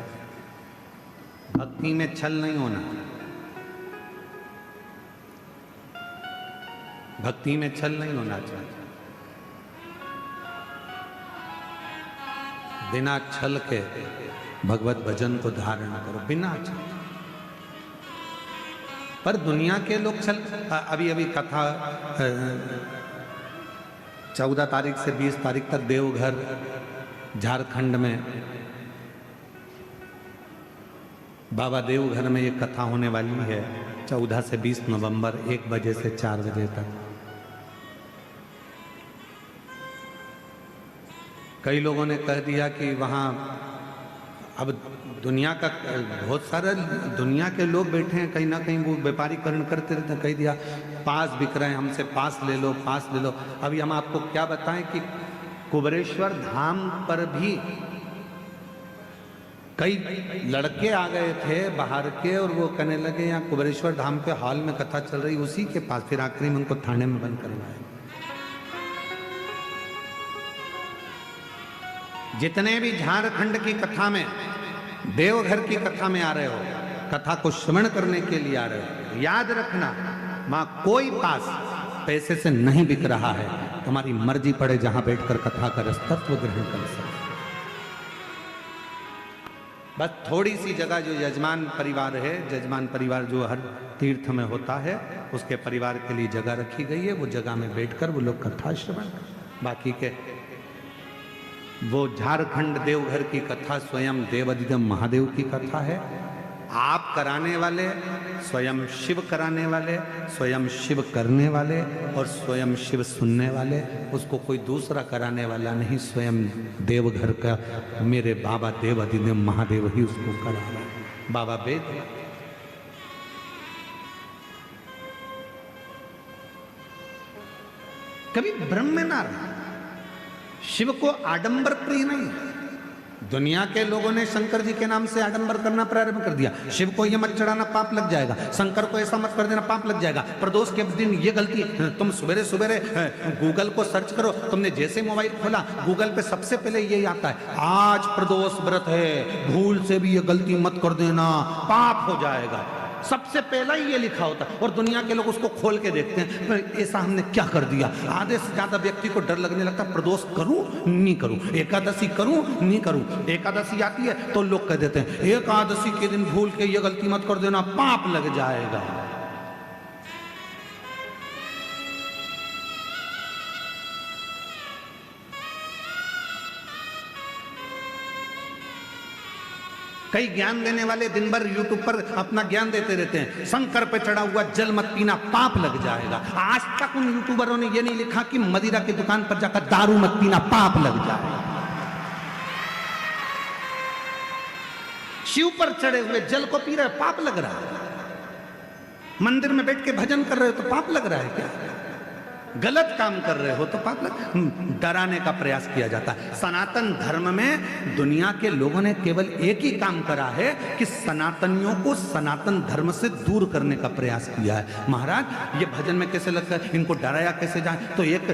भक्ति में छल नहीं होना, भक्ति में छल नहीं होना चाहिए। बिना छल के भगवत भजन को धारण करो, बिना छल। पर दुनिया के लोग छल, अभी कथा 14 तारीख से 20 तारीख तक देवघर झारखंड में बाबा देवघर में ये कथा होने वाली है। 14 से 20 नवंबर 1 बजे से 4 बजे तक। कई लोगों ने कह दिया कि वहाँ अब दुनिया का बहुत सारे दुनिया के लोग बैठे हैं, कहीं ना कहीं वो व्यापारीकरण करते रहते हैं। कह दिया पास बिक रहे हैं, हमसे पास ले लो, पास ले लो। अभी हम आपको क्या बताएं कि कुबेरेश्वर धाम पर भी कई लड़के आ गए थे बाहर के और वो कहने लगे यहाँ कुबेरेश्वर धाम पे हॉल में कथा चल रही, उसी के पास। फिर आखिरी में उनको थाने में बंद करवाया। जितने भी झारखंड की कथा में, देवघर की कथा में आ रहे हो, कथा को श्रवण करने के लिए आ रहे हो, याद रखना मां कोई पास पैसे से नहीं बिक रहा है। तुम्हारी मर्जी पड़े जहां बैठकर कथा का रसतत्व ग्रहण कर सकते। बस थोड़ी सी जगह जो यजमान परिवार है, यजमान परिवार जो हर तीर्थ में होता है, उसके परिवार के लिए जगह रखी गई है। वो जगह में बैठकर वो लोग कथा श्रवण कर। बाकी के वो झारखंड देवघर की कथा स्वयं देवादिदेव महादेव की कथा है। आप कराने वाले, स्वयं शिव कराने वाले, स्वयं शिव करने वाले और स्वयं शिव सुनने वाले। उसको कोई दूसरा कराने वाला नहीं, स्वयं देवघर का मेरे बाबा देवादिदेव महादेव ही उसको करा रहा है। बाबा वेद कभी ब्रह्म में ना रहा। शिव को आडंबर प्रिय नहीं। दुनिया के लोगों ने शंकर जी के नाम से आडंबर करना प्रारंभ कर दिया। शिव को ये मत चढ़ाना, पाप लग जाएगा। शंकर को ऐसा मत कर देना, पाप लग जाएगा। प्रदोष के दिन ये गलती। तुम सवेरे सवेरे गूगल को सर्च करो, तुमने जैसे मोबाइल खोला गूगल पे सबसे पहले ये आता है, आज प्रदोष व्रत है, भूल से भी ये गलती मत कर देना, पाप हो जाएगा। सबसे पहला ही ये लिखा होता है और दुनिया के लोग उसको खोल के देखते हैं, ऐसा हमने क्या कर दिया। आधे से ज्यादा व्यक्ति को डर लगने लगता, प्रदोष करूं नहीं करूं, एकादशी करूं नहीं करूं। एकादशी आती है तो लोग कह देते हैं एकादशी के दिन भूल के ये गलती मत कर देना, पाप लग जाएगा। कई ज्ञान देने वाले दिन भर यूट्यूब पर अपना ज्ञान देते रहते हैं, शंकर पे चढ़ा हुआ जल मत पीना, पाप लग जाएगा। आज तक उन यूट्यूबरों ने ये नहीं लिखा कि मदिरा की दुकान पर जाकर दारू मत पीना, पाप लग जाएगा। शिव पर चढ़े हुए जल को पी रहे हो, पाप लग रहा है। मंदिर में बैठ के भजन कर रहे हो तो पाप लग रहा है क्या? गलत काम कर रहे हो तो पाप लग। डराने का प्रयास किया जाता है। सनातन धर्म में दुनिया के लोगों ने केवल एक ही काम करा है कि सनातनियों को सनातन धर्म से दूर करने का प्रयास किया है। महाराज ये भजन में कैसे लगता है, इनको डराया कैसे जाए, तो एक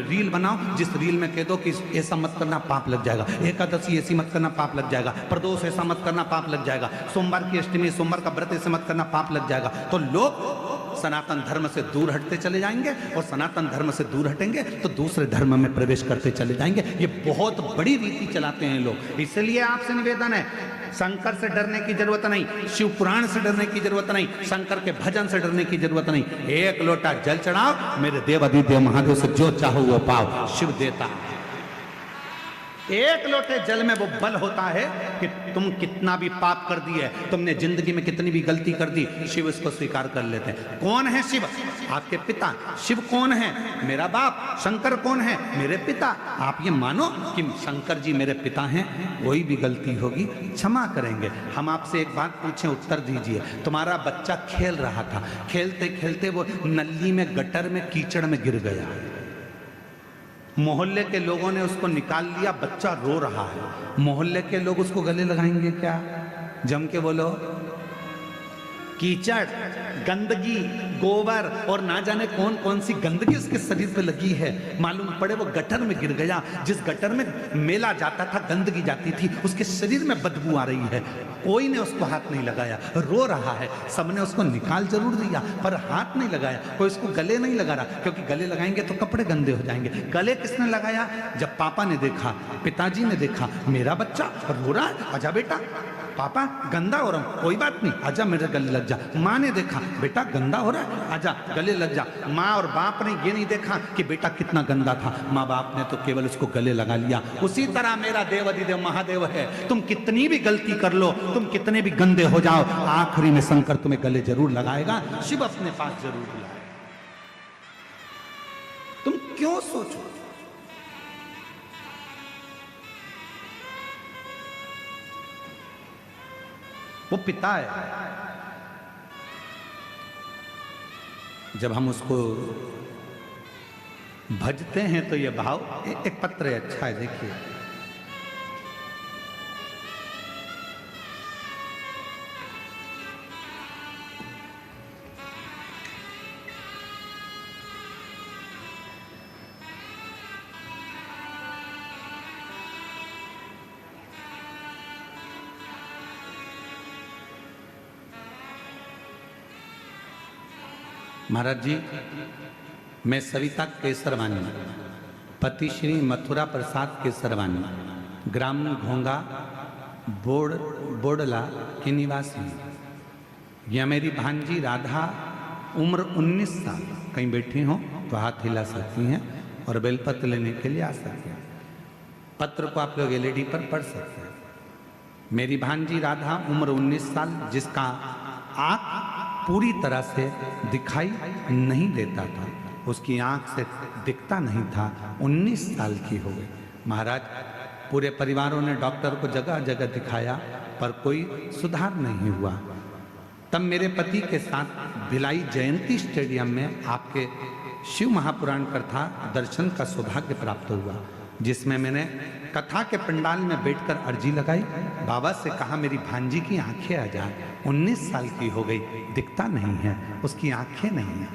रील बनाओ जिस रील में कह दो कि ऐसा मत करना, पाप लग जाएगा। एकादशी ऐसी मत करना, पाप लग जाएगा। प्रदोष ऐसा मत करना, पाप लग जाएगा। सोमवार की अष्टमी, सोमवार का व्रत ऐसे मत करना, पाप लग जाएगा। तो लोग सनातन धर्म से दूर हटते चले जाएंगे और सनातन धर्म से दूर हटेंगे तो दूसरे धर्म में प्रवेश करते चले जाएंगे। ये बहुत बड़ी रीति चलाते हैं लोग। इसलिए आपसे निवेदन है, शंकर से डरने की जरूरत नहीं, शिव पुराण से डरने की जरूरत नहीं, शंकर के भजन से डरने की जरूरत नहीं। एक लोटा जल चढ़ाओ, मेरे देवादिदेव महादेव से जो चाहो वो पाओ, शिव देता है। एक लोटे जल में वो बल होता है कि तुम कितना भी पाप कर दिए, तुमने जिंदगी में कितनी भी गलती कर दी, शिव इसको स्वीकार कर लेते हैं। कौन है शिव? आपके पिता। शिव कौन है? मेरा बाप। शंकर कौन है? मेरे पिता। आप ये मानो कि शंकर जी मेरे पिता हैं, कोई भी गलती होगी क्षमा करेंगे। हम आपसे एक बात पूछें, उत्तर दीजिए। तुम्हारा बच्चा खेल रहा था, खेलते खेलते वो नली में, गटर में, कीचड़ में गिर गया। मोहल्ले के लोगों ने उसको निकाल लिया, बच्चा रो रहा है। मोहल्ले के लोग उसको गले लगाएंगे क्या? जम के बोलो। कीचड़, गंदगी, गोबर और ना जाने कौन कौन सी गंदगी उसके शरीर पे लगी है। मालूम पड़े वो गटर में गिर गया। जिस गटर में मेला जाता था, गंदगी जाती थी, उसके शरीर में बदबू आ रही है। कोई ने उसको हाथ नहीं लगाया, रो रहा है। सबने उसको निकाल जरूर दिया पर हाथ नहीं लगाया। कोई उसको गले नहीं लगा रहा, क्योंकि गले लगाएंगे तो कपड़े गंदे हो जाएंगे। गले किसने लगाया? जब पापा ने देखा, पिताजी ने देखा, मेरा बच्चा रो रहा है, आजा बेटा। पापा गंदा हो रहा हूं, कोई बात नहीं, आजा मेरे गले लग जा। माँ ने देखा बेटा गंदा हो रहा है, आजा गले लग जा। माँ और बाप ने ये नहीं देखा कि बेटा कितना गंदा था, माँ बाप ने तो केवल उसको गले लगा लिया। उसी तरह मेरा देव अधिदेव महादेव है, तुम कितनी भी गलती कर लो, तुम कितने भी गंदे हो जाओ, आखिरी में शंकर तुम्हें गले जरूर लगाएगा, शिव अपने पास जरूर बुलाएगा। तुम क्यों सोचो? वो पिता है, जब हम उसको भजते हैं तो ये भाव एक पत्र है, अच्छा है, देखिए। महाराज जी, मैं सविता केसरवानी, पति श्री मथुरा प्रसाद केसरवानी, ग्राम घोंगा बोडला की निवासी। यह मेरी भांजी राधा, उम्र 19 साल। कहीं बैठी हो तो हाथ हिला सकती हैं और बेलपत्र लेने के लिए आ सकते हैं। पत्र को आप लोग एलईडी पर पढ़ सकते हैं। मेरी भांजी राधा, उम्र 19 साल, जिसका आँख पूरी तरह से दिखाई नहीं देता था, उसकी आंख से दिखता नहीं था, 19 साल की हो गई। महाराज, पूरे परिवारों ने डॉक्टर को जगह जगह दिखाया पर कोई सुधार नहीं हुआ। तब मेरे पति के साथ भिलाई जयंती स्टेडियम में आपके शिव महापुराण कथा दर्शन का सौभाग्य प्राप्त हुआ, जिसमें मैंने कथा के पंडाल में बैठकर अर्जी लगाई, बाबा से कहा मेरी भांजी की आंखें आ जाए, 19 साल की हो गई, दिखता नहीं है, उसकी आंखें नहीं है।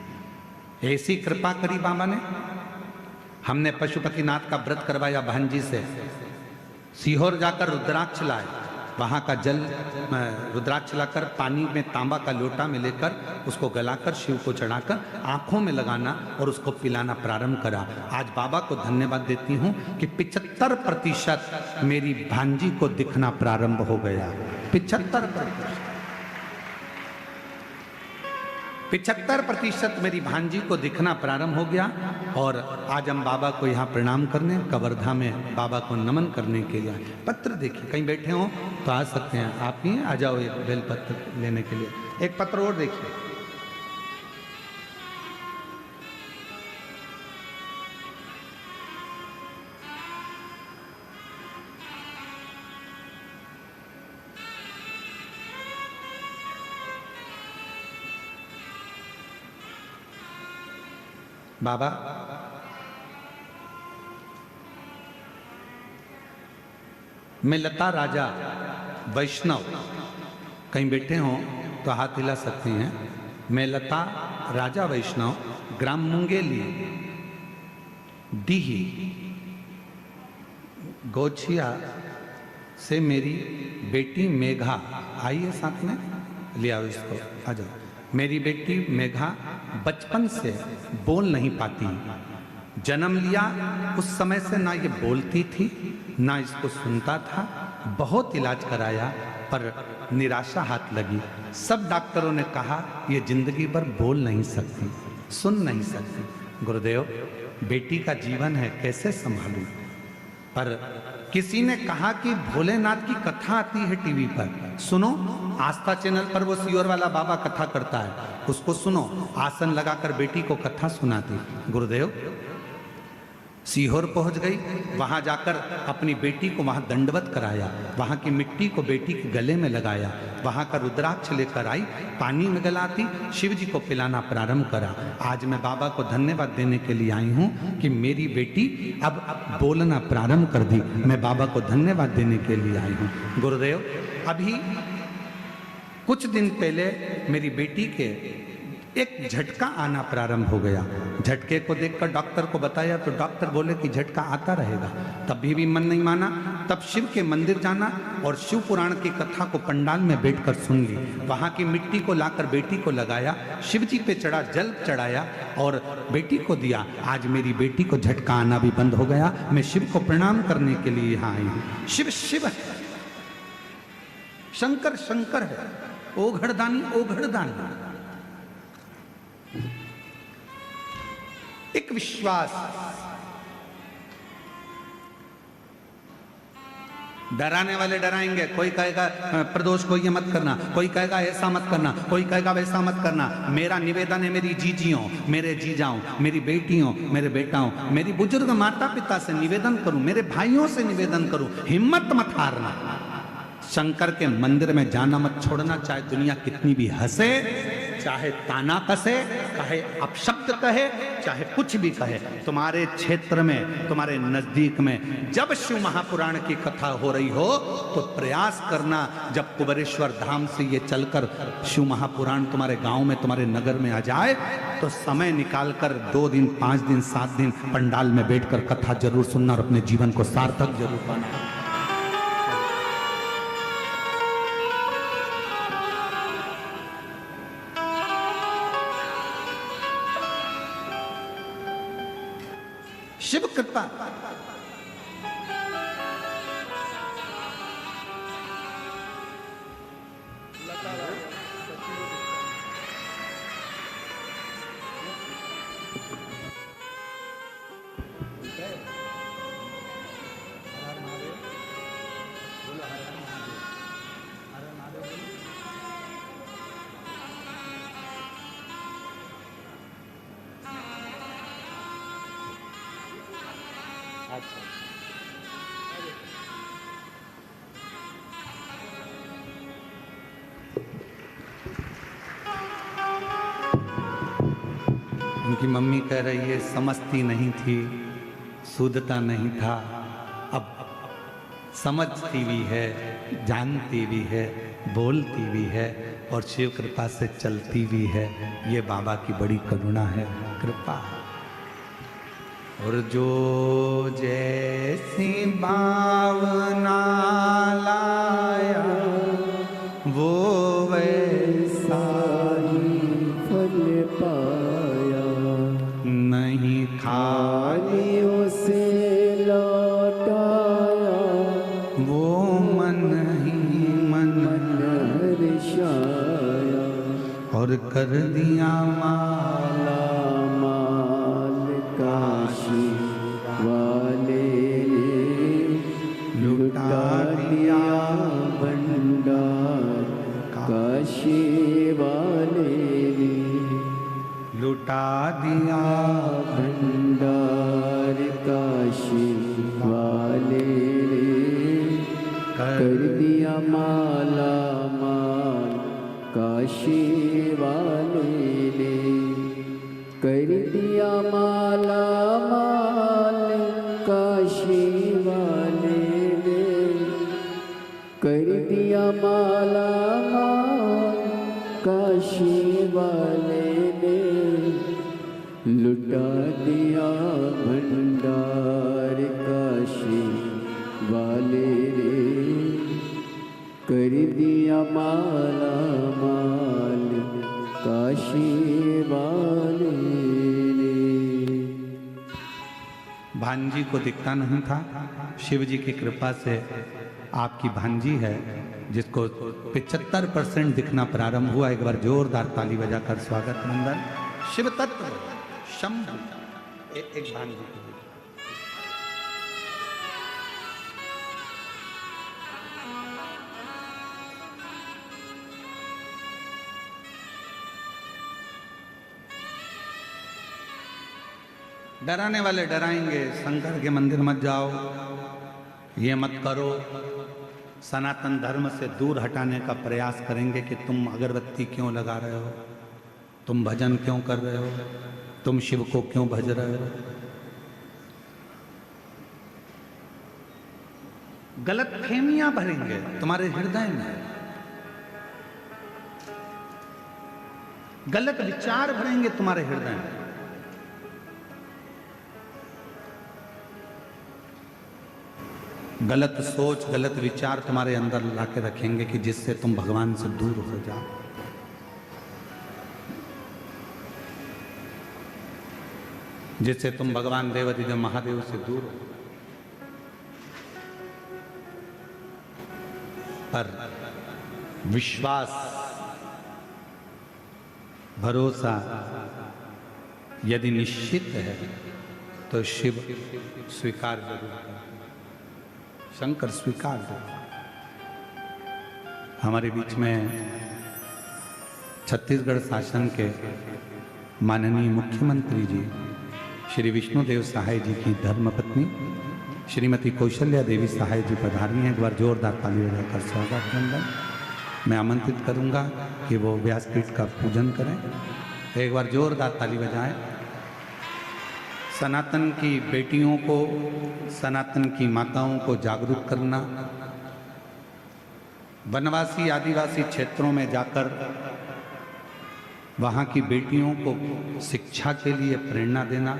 ऐसी कृपा करी बाबा ने। हमने पशुपतिनाथ का व्रत करवाया भांजी से, सीहोर जाकर रुद्राक्ष लाए, वहाँ का जल रुद्राक्ष लाकर पानी में तांबा का लोटा में लेकर उसको गलाकर शिव को चढ़ाकर आंखों में लगाना और उसको पिलाना प्रारंभ करा। आज बाबा को धन्यवाद देती हूँ कि 75% मेरी भांजी को दिखना प्रारंभ हो गया। 75% मेरी भांजी को दिखना प्रारंभ हो गया। और आज हम बाबा को यहाँ प्रणाम करने, कवर्धा में बाबा को नमन करने के लिए। पत्र देखिए, कहीं बैठे हो तो आ सकते हैं, आप ही आ जाओ एक बेल पत्र लेने के लिए। एक पत्र और देखिए, बाबा मैं लता राजा वैष्णव, कहीं बैठे हो तो हाथ हिला सकते हैं। मैं लता राजा वैष्णव, ग्राम मुंगेली, डीही, गोछिया से मेरी बेटी मेघा, आइए साथ में ले आओ इसको, आ जाओ। मेरी बेटी मेघा बचपन से बोल नहीं पाती, जन्म लिया उस समय से ना ये बोलती थी ना इसको सुनता था। बहुत इलाज कराया पर निराशा हाथ लगी। सब डॉक्टरों ने कहा ये जिंदगी भर बोल नहीं सकती, सुन नहीं सकती। गुरुदेव, बेटी का जीवन है, कैसे संभालूं? पर किसी ने कहा कि भोलेनाथ की कथा आती है टीवी पर, सुनो। आस्था चैनल पर वो सीहोर वाला बाबा कथा करता है, उसको सुनो। आसन लगाकर बेटी को कथा सुनाती। गुरुदेव, सीहोर पहुंच गई, वहां जाकर अपनी बेटी को वहां दंडवत कराया, वहां की मिट्टी को बेटी के गले में लगाया, वहां का रुद्राक्ष लेकर आई, पानी में गलाती, शिव जी को पिलाना प्रारंभ करा। आज मैं बाबा को धन्यवाद देने के लिए आई हूं कि मेरी बेटी अब बोलना प्रारंभ कर दी। मैं बाबा को धन्यवाद देने के लिए आई हूं। गुरुदेव, अभी कुछ दिन पहले मेरी बेटी के एक झटका आना प्रारंभ हो गया। झटके को देखकर डॉक्टर को बताया तो डॉक्टर बोले कि झटका आता रहेगा। तब भी मन नहीं माना। तब शिव के मंदिर जाना और शिव पुराण की कथा को पंडाल में बैठकर सुन ली। वहाँ की मिट्टी को लाकर बेटी को लगाया, शिव जी पे चढ़ा, जल चढ़ाया और बेटी को दिया। आज मेरी बेटी को झटका आना भी बंद हो गया। मैं शिव को प्रणाम करने के लिए यहाँ आई हूँ। शिव शिव शंकर शंकर है, ओघड़दानी ओघड़दानी। एक विश्वास, डराने वाले डराएंगे, कोई कहेगा प्रदोष को ये मत करना, कोई कहेगा ऐसा मत करना, कोई कहेगा वैसा मत करना। मेरा निवेदन है मेरी जीजियों, मेरे जीजाओं, मेरी बेटियों, मेरे बेटाओं, मेरी बुजुर्ग माता पिता से निवेदन करूं, मेरे भाइयों से निवेदन करूं, हिम्मत मत हारना। शंकर के मंदिर में जाना मत छोड़ना, चाहे दुनिया कितनी भी हंसे, चाहे ताना कसे, चाहे अपशब्द कहे, चाहे कुछ भी कहे। तुम्हारे क्षेत्र में, तुम्हारे नजदीक में जब शिव महापुराण की कथा हो रही हो तो प्रयास करना, जब कुबेरेश्वर धाम से ये चलकर शिव महापुराण तुम्हारे गांव में, तुम्हारे नगर में आ जाए, तो समय निकालकर 2 दिन, 5 दिन, 7 दिन पंडाल में बैठकर कथा जरूर सुनना और अपने जीवन को सार्थक जरूर पाना। शिव कृपा, उनकी मम्मी कह रही है समझती नहीं थी, सूझता नहीं था, अब समझती भी है, जानती भी है, बोलती भी है और शिव कृपा से चलती भी है। ये बाबा की बड़ी करुणा है, कृपा है। और जो जैसी भावना लाया वो वैसा ही फल पाया, नहीं खाली उसे लौटाया, वो मन ही मन हर्षाया, और कर दिया माला माल काशी वाले लुटा दिया भंडार, काशी वाले लुटा दिया भंडार, काशी वाले कर दिया माला माल, काशी वाले ने कर दिया माला माल, काशी वाले ने कर दिया माला माल, काशी वाले ने लुटा दिया भंडार, काशी वाले ने कर दिया माला माल, काशी वाले ने। भांजी को दिखता नहीं था, शिव जी की कृपा से आपकी भांजी है जिसको 75% दिखना प्रारंभ हुआ। एक बार जोरदार ताली बजाकर स्वागत मंदन। शिव तत्व शंभु एक भांजी को डराने वाले डराएंगे, शंकर के मंदिर मत जाओ, ये मत करो, सनातन धर्म से दूर हटाने का प्रयास करेंगे कि तुम अगरबत्ती क्यों लगा रहे हो, तुम भजन क्यों कर रहे हो, तुम शिव को क्यों भज रहे हो। गलत फहमियां भरेंगे तुम्हारे हृदय में, गलत विचार भरेंगे तुम्हारे हृदय में। गलत सोच, गलत विचार तुम्हारे अंदर लाके रखेंगे कि जिससे तुम भगवान से दूर हो जाओ। जिससे तुम भगवान देवाधिदेव महादेव से दूर हो। पर विश्वास, भरोसा यदि निश्चित है तो शिव स्वीकार जरूर करते, शंकर स्वीकार जरूर। हमारे बीच में छत्तीसगढ़ शासन के माननीय मुख्यमंत्री जी श्री विष्णुदेव सहाय जी की धर्मपत्नी श्रीमती कौशल्या देवी सहाय जी पधारी हैं। एक बार जोरदार ताली बजाकर स्वागत वंदन। मैं आमंत्रित करूंगा कि वो व्यासपीठ का पूजन करें। एक बार जोरदार ताली बजाएं। सनातन की बेटियों को, सनातन की माताओं को जागरूक करना, वनवासी आदिवासी क्षेत्रों में जाकर वहाँ की बेटियों को शिक्षा के लिए प्रेरणा देना,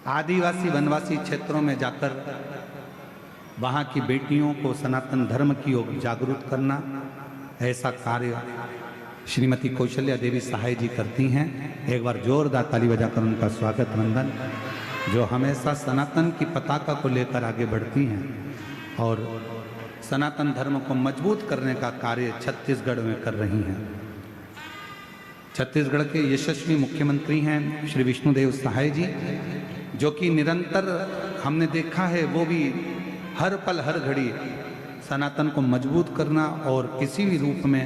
आदिवासी वनवासी क्षेत्रों में जाकर वहाँ की बेटियों को सनातन धर्म की ओर जागरूक करना, ऐसा कार्य श्रीमती कौशल्या देवी सहाय जी करती हैं। एक बार जोरदार ताली बजाकर उनका स्वागत वंदन, जो हमेशा सनातन की पताका को लेकर आगे बढ़ती हैं और सनातन धर्म को मजबूत करने का कार्य छत्तीसगढ़ में कर रही हैं। छत्तीसगढ़ के यशस्वी मुख्यमंत्री हैं श्री विष्णुदेव सहाय जी, जो कि निरंतर हमने देखा है वो भी हर पल हर घड़ी सनातन को मजबूत करना और किसी भी रूप में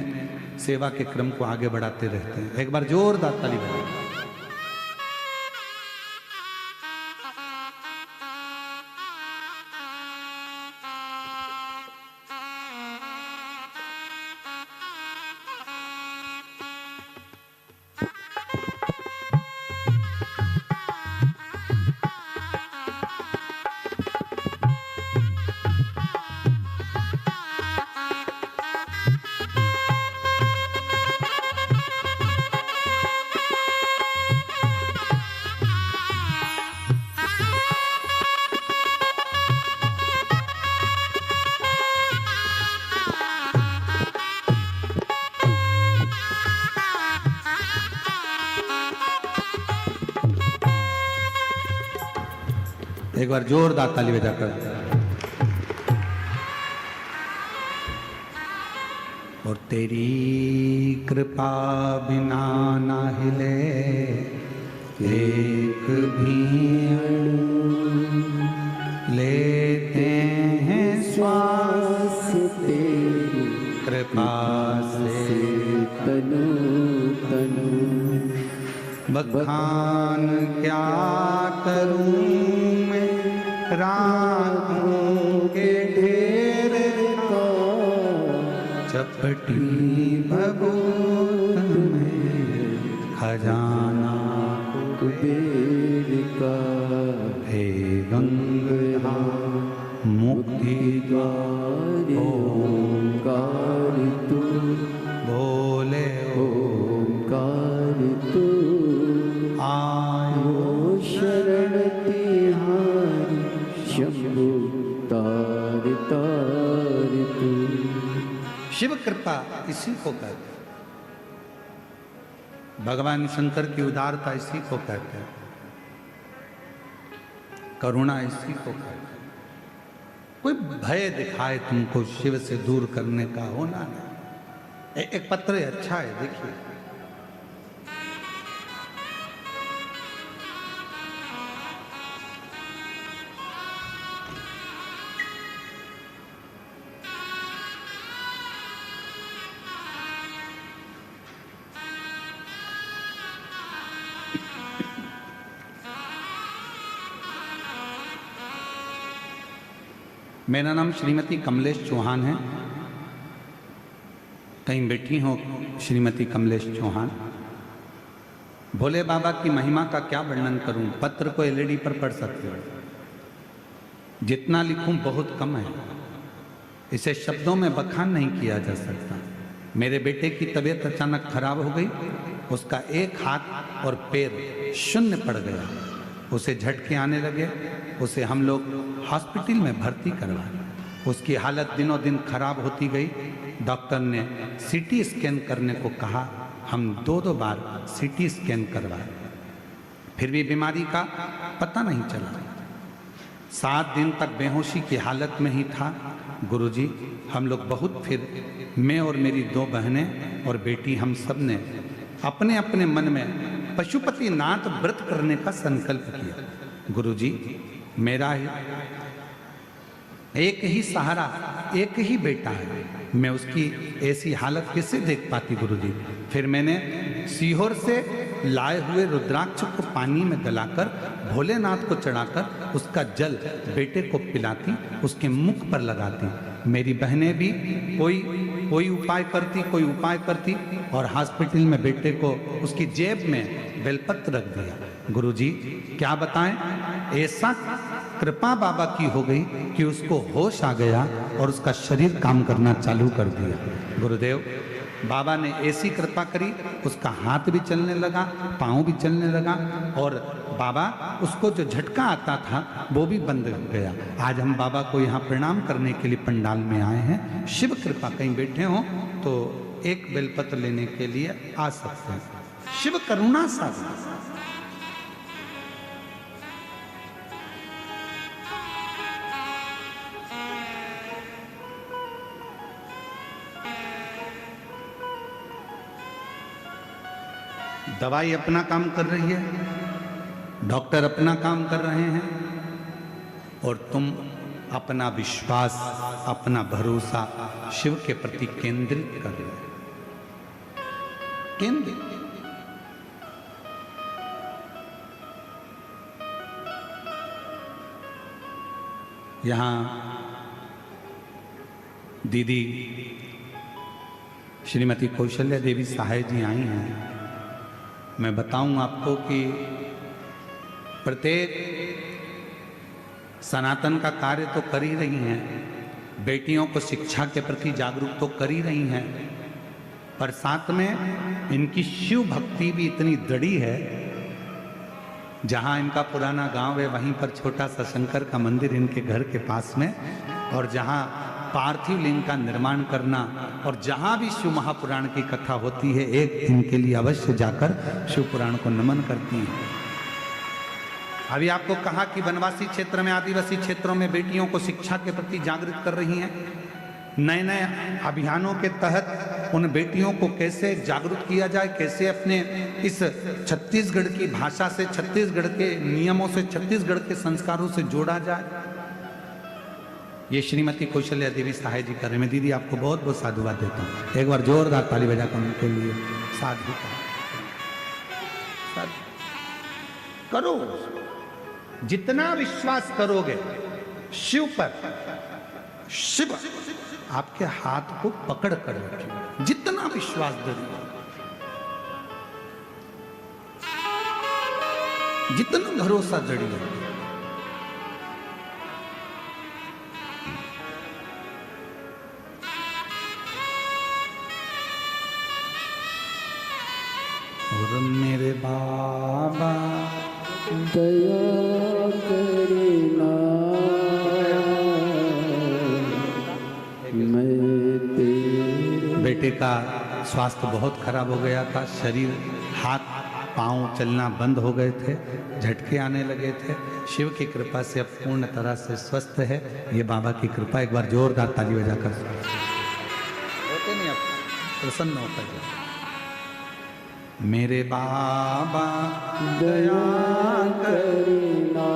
सेवा के क्रम को आगे बढ़ाते रहते हैं। एक बार जोरदार ताली बजाएं। एक बार जोरदार ताली बजाकर। और तेरी कृपा बिना ना हिले एक भी लेते हैं श्वास तेरी कृपा से तनु तनु, बखान क्या करूं मैं रातों के ढेर का, चपटी भभूत में खजाना कुबेर का, हे गंगा मुक्ति द्वार ओंकार तू, बोले ओंकार तू, आयो शरण तिहारी शंभु तार तार तू। शिव कृपा इसी को कहते हैं, भगवान शंकर की उदारता इसी को कहते हैं, करुणा इसी को कहते हैं। कोई भय दिखाए तुमको शिव से दूर करने का होना नहीं। एक पत्र अच्छा है, देखिए। मेरा नाम श्रीमती कमलेश चौहान है। कहीं बैठी हो श्रीमती कमलेश चौहान। भोले बाबा की महिमा का क्या वर्णन करूं, पत्र को एलईडी पर पढ़ सकते हो। जितना लिखूं बहुत कम है, इसे शब्दों में बखान नहीं किया जा सकता। मेरे बेटे की तबीयत अचानक खराब हो गई, उसका एक हाथ और पैर शून्य पड़ गया, उसे झटके आने लगे, उसे हम लोग हॉस्पिटल में भर्ती करवाए। उसकी हालत दिनों दिन खराब होती गई। डॉक्टर ने सीटी स्कैन करने को कहा, हम दो बार सीटी स्कैन करवाए, फिर भी बीमारी का पता नहीं चला। 7 दिन तक बेहोशी की हालत में ही था। गुरुजी हम लोग बहुत फिर, मैं और मेरी 2 बहनें और बेटी, हम सब ने अपने अपने मन में पशुपतिनाथ व्रत करने का संकल्प किया। गुरुजी मेरा एक ही सहारा, एक ही बेटा है, मैं उसकी ऐसी हालत कैसे देख पाती गुरुजी। फिर मैंने सीहोर से लाए हुए रुद्राक्ष को पानी में गलाकर भोलेनाथ को चढ़ाकर उसका जल बेटे को पिलाती, उसके मुख पर लगाती। मेरी बहनें भी कोई उपाय करती और हॉस्पिटल में बेटे को उसकी जेब में बेलपत्र रख दिया। गुरुजी क्या बताएं, ऐसा कृपा बाबा की हो गई कि उसको होश आ गया और उसका शरीर काम करना चालू कर दिया। गुरुदेव बाबा ने ऐसी कृपा करी, उसका हाथ भी चलने लगा, पाँव भी चलने लगा और बाबा उसको जो झटका आता था वो भी बंद हो गया। आज हम बाबा को यहाँ प्रणाम करने के लिए पंडाल में आए हैं। शिव कृपा, कहीं बैठे हो तो एक बेलपत्र लेने के लिए आ सकते हैं। शिव करुणा सागर। दवाई अपना काम कर रही है, डॉक्टर अपना काम कर रहे हैं और तुम अपना विश्वास, अपना भरोसा शिव के प्रति केंद्रित कर रहे हो। केंद्रित। यहां दीदी श्रीमती कौशल्या देवी सहाय जी आई हैं। मैं बताऊं आपको कि प्रत्येक सनातन का कार्य तो कर ही रही हैं, बेटियों को शिक्षा के प्रति जागरूक तो कर ही रही हैं, पर साथ में इनकी शिव भक्ति भी इतनी दृढ़ी है। जहां इनका पुराना गांव है वहीं पर छोटा सा शंकर का मंदिर इनके घर के पास में, और जहां पार्थिव लिंग का निर्माण करना, और जहां भी शिव महापुराण की कथा होती है एक दिन के लिए अवश्य जाकर शिव पुराण को नमन करती हैं। अभी आपको कहा कि वनवासी क्षेत्र में, आदिवासी क्षेत्रों में बेटियों को शिक्षा के प्रति जागृत कर रही हैं। नए नए अभियानों के तहत उन बेटियों को कैसे जागरूक किया जाए, कैसे अपने इस छत्तीसगढ़ की भाषा से, छत्तीसगढ़ के नियमों से, छत्तीसगढ़ के संस्कारों से जोड़ा जाए, ये श्रीमती कौशल्या देवी सहाय जी कर रहे हैं। दीदी आपको बहुत बहुत साधुवाद देता हूँ। एक बार जोरदार ताली बजाकर उनके लिए साधु करो। जितना विश्वास करोगे शिव पर, शिव आपके हाथ को पकड़ कर रखेगा। जितना विश्वास दृढ़, जितना भरोसा दृढ़ है, और मेरे बाबा दया करना, मैं तेरे। बेटे का स्वास्थ्य बहुत खराब हो गया था, शरीर हाथ पांव चलना बंद हो गए थे, झटके आने लगे थे। शिव की कृपा से अब पूर्ण तरह से स्वस्थ है। ये बाबा की कृपा। एक बार जोरदार ताली बजाकर होते नहीं, आप प्रसन्न होता है। मेरे बाबा दया करना,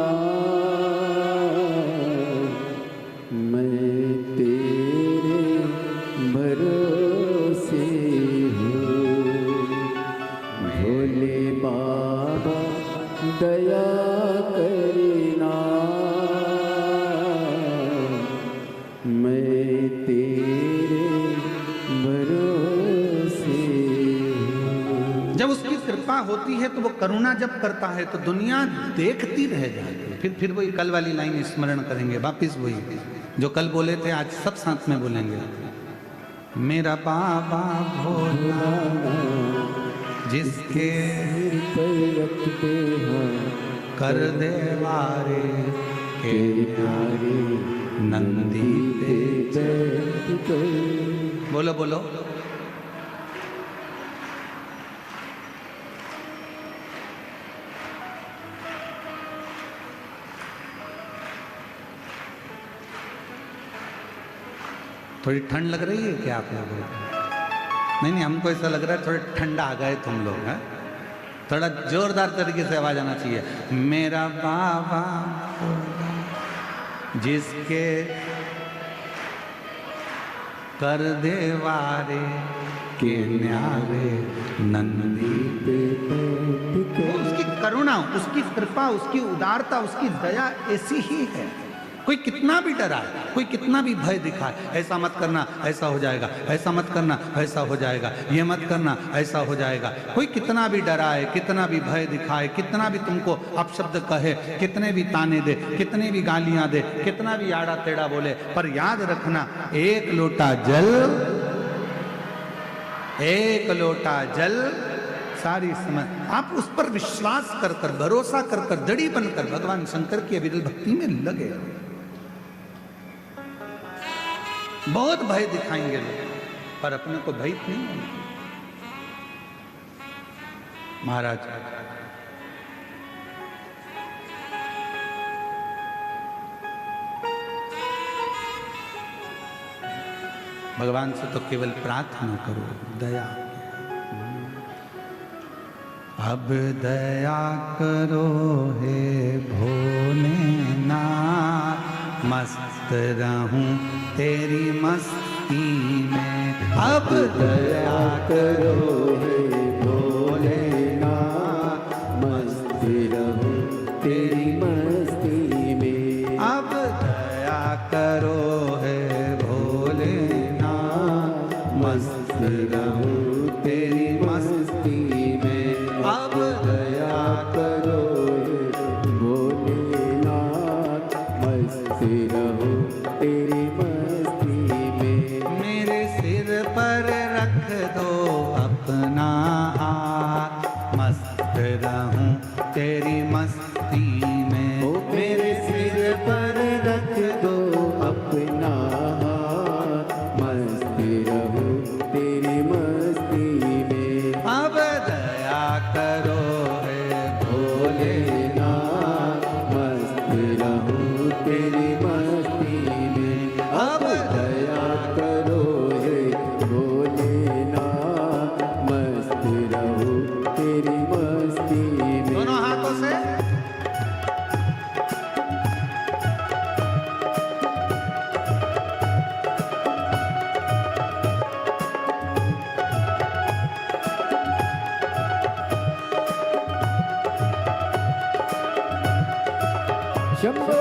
मैं तेरे भरोसे हूँ। भोले बाबा दया करना, मैं तेरे भरोसे। जब उसकी कृपा होती है तो वो करुणा जब करता है तो दुनिया देखती रह जाती है। फिर वही कल वाली लाइन स्मरण करेंगे, वापिस वही जो कल बोले थे आज सब साथ में बोलेंगे। मेरा बाबा भोला जिसके रखते हैं कर दे वारे के प्यारे नंदी पे बैठ कर। बोलो बोलो। थोड़ी ठंड लग रही है क्या आप लोगों को? नहीं, हमको ऐसा लग रहा है थोड़े ठंडा आ गए तुम लोग हैं। थोड़ा जोरदार तरीके से आवाज आना चाहिए। मेरा बाबा जिसके कर देवारे के न्यारे नंदी पे उसकी करुणा, उसकी कृपा, उसकी उदारता, उसकी दया ऐसी ही है। कोई कितना भी डराए, कोई कितना भी भय दिखाए, ऐसा मत करना ऐसा हो जाएगा, ऐसा मत करना ऐसा हो जाएगा, ये मत करना ऐसा हो जाएगा, कोई कितना भी डराए, कितना भी भय दिखाए, कितना भी तुमको अपशब्द कहे, कितने भी ताने दे, कितनी भी गालियां दे, कितना भी आड़ा टेढ़ा बोले, पर याद रखना एक लोटा जल, एक लोटा जल सारी समय आप उस पर विश्वास कर कर, भरोसा कर कर, दड़ी बनकर भगवान शंकर की अविरल भक्ति में लगे। बहुत भय दिखाएंगे लोग, पर अपने को भयभीत नहीं होंगे। महाराज भगवान से तो केवल प्रार्थना करो, दया। अब दया करो हे भोलेनाथ, मस्त रहूं तेरी मस्ती में। अब दया करो हे भोलेनाथ, मस्त रहूं तेरी मस्ती में। अब दया करो हे भोलेनाथ, मस्त रहूं तेरी मस्ती में। अब दया करो भोलेनाथ, मस्त रहूं तेरी मस्ती में। मेरे सिर पर रख दो अपना हाथ, मस्त रहूं तेरी मस्ती में। मेरे सिर पर रख दो अपना हाथ, मस्त रहूं तेरी मस्ती में। अब दया करो हे भोलेनाथ, मस्त रहूं तेरी मस्ती में। अब दया करो हे भोलेनाथ, मस्त रहूं तेरी मस्ती में। दोनों हाथों से शंभो।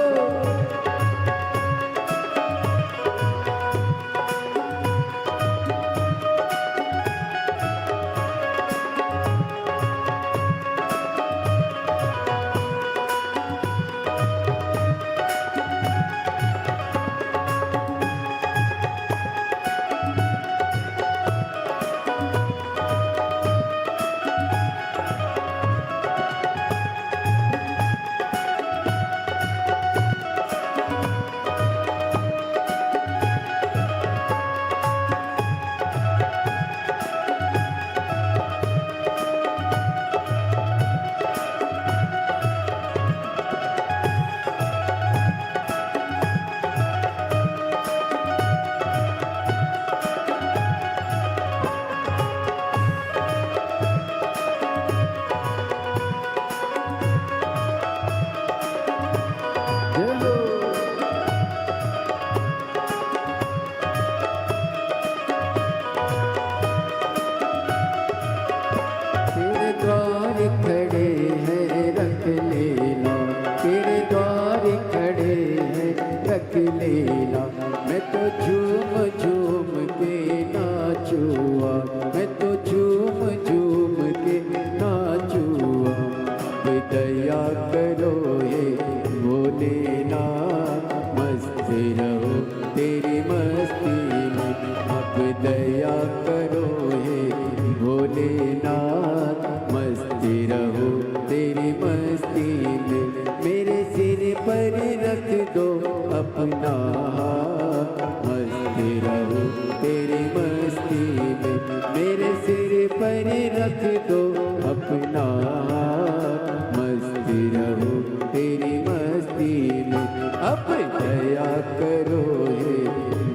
अब दया करो हे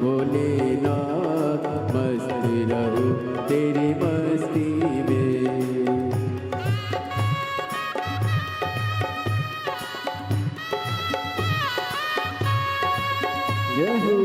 भोलेनाथ। जय हो।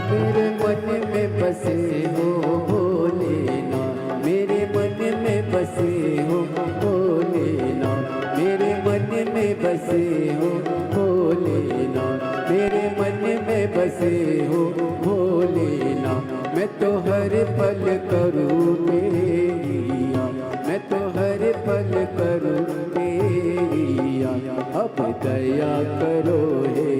मेरे मन में बसे हो भोलेनाथ, मेरे मन में बसे हो भोलेनाथ, मेरे मन में बसे हो भोलेनाथ, मेरे मन में बसे हो भोलेनाथ। मैं तो हर पल करूँ तेरिया, मैं तो हर पल करूँ तेरिया। अब दया करो हे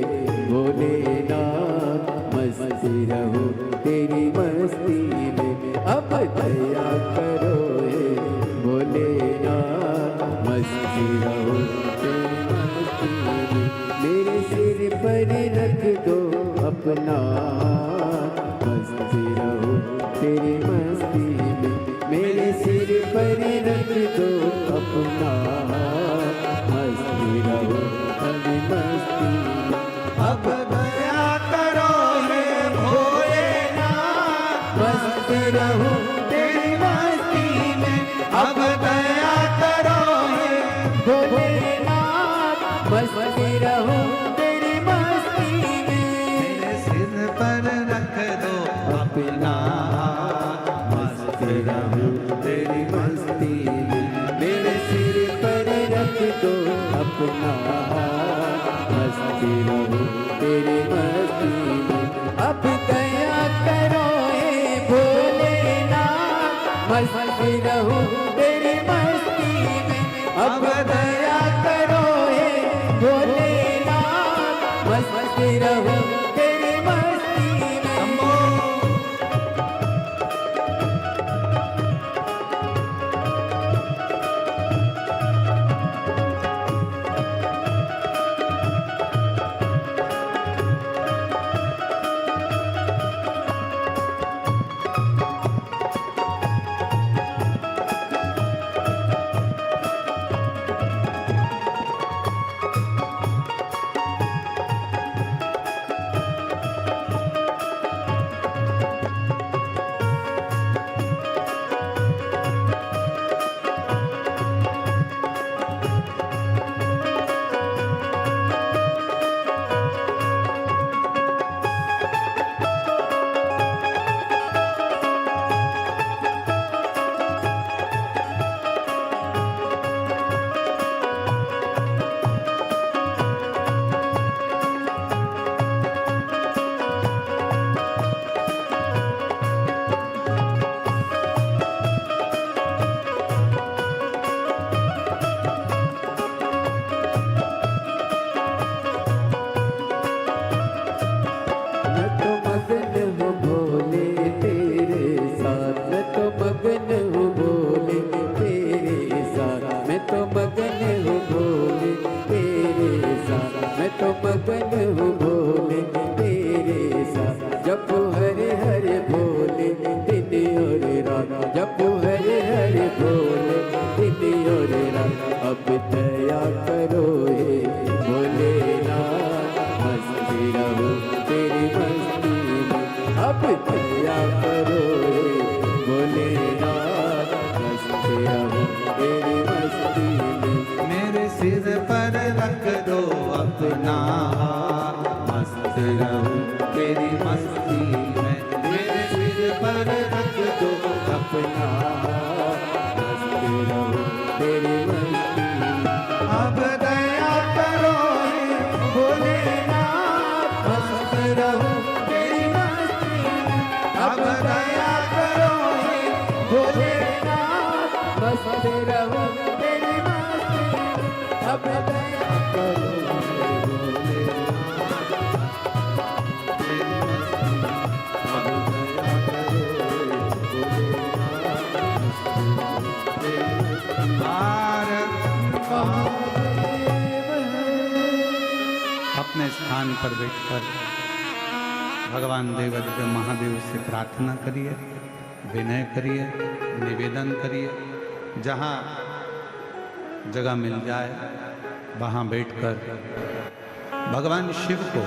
भोलेनाथ, मस्ती रहो तेरी मस्ती में। अब दया करो हे भोलेनाथ, मस्ती रहो तेरी मस्ती में। मेरे सिर पर रख दो अपना, मस्ती रहो तेरी मस्ती में। मेरे सिर पर रख दो अपना, मस्ती रहो तेरी मस्ती में। अब दया करो हे भोलेनाथ, मस्ती रहो तेरी मस्ती में। अब दया करो हे भोलेनाथ, मस्ती रहो तेरी मस्ती में। मेरे सिर पर रख दो अपना, मस्ती रहो तेरी मस्ती में। मेरे सिर पर रख दो अपना, मस्ती रहो तेरी मस्ती में। अब दया करो हे भोलेनाथ, मस्ती रहो तेरी मस्ती में। अब दया करो हे भोलेनाथ, मस्ती रहो तेरी मस्ती में। पर रख दो अपना, मस्त रहो तेरी मस्ती में। अब दया करो हे भोलेनाथ, मस्त रहो तेरी मस्ती में। अब दया करो हे भोलेनाथ, मस्त रहो तेरी मस्ती में। अब दया करो हे भोलेनाथ, अब दया करो हे भोलेनाथ। अपने स्थान पर बैठकर भगवान देवादिदेव महादेव से प्रार्थना करिए, विनय करिए, निवेदन करिए। जहाँ जगह मिल जाए वहाँ बैठकर भगवान शिव को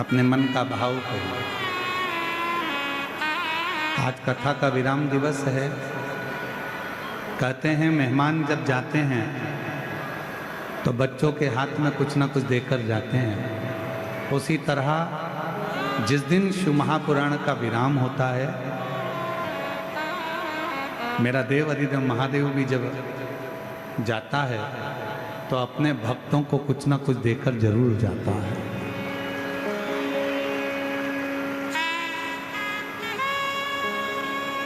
अपने मन का भाव करिए। आज कथा का विराम दिवस है। कहते हैं मेहमान जब जाते हैं तो बच्चों के हाथ में कुछ ना कुछ देकर जाते हैं। उसी तरह जिस दिन शिव महापुराण का विराम होता है, मेरा देव अधिदेव महादेव भी जब जाता है तो अपने भक्तों को कुछ ना कुछ देकर जरूर जाता है।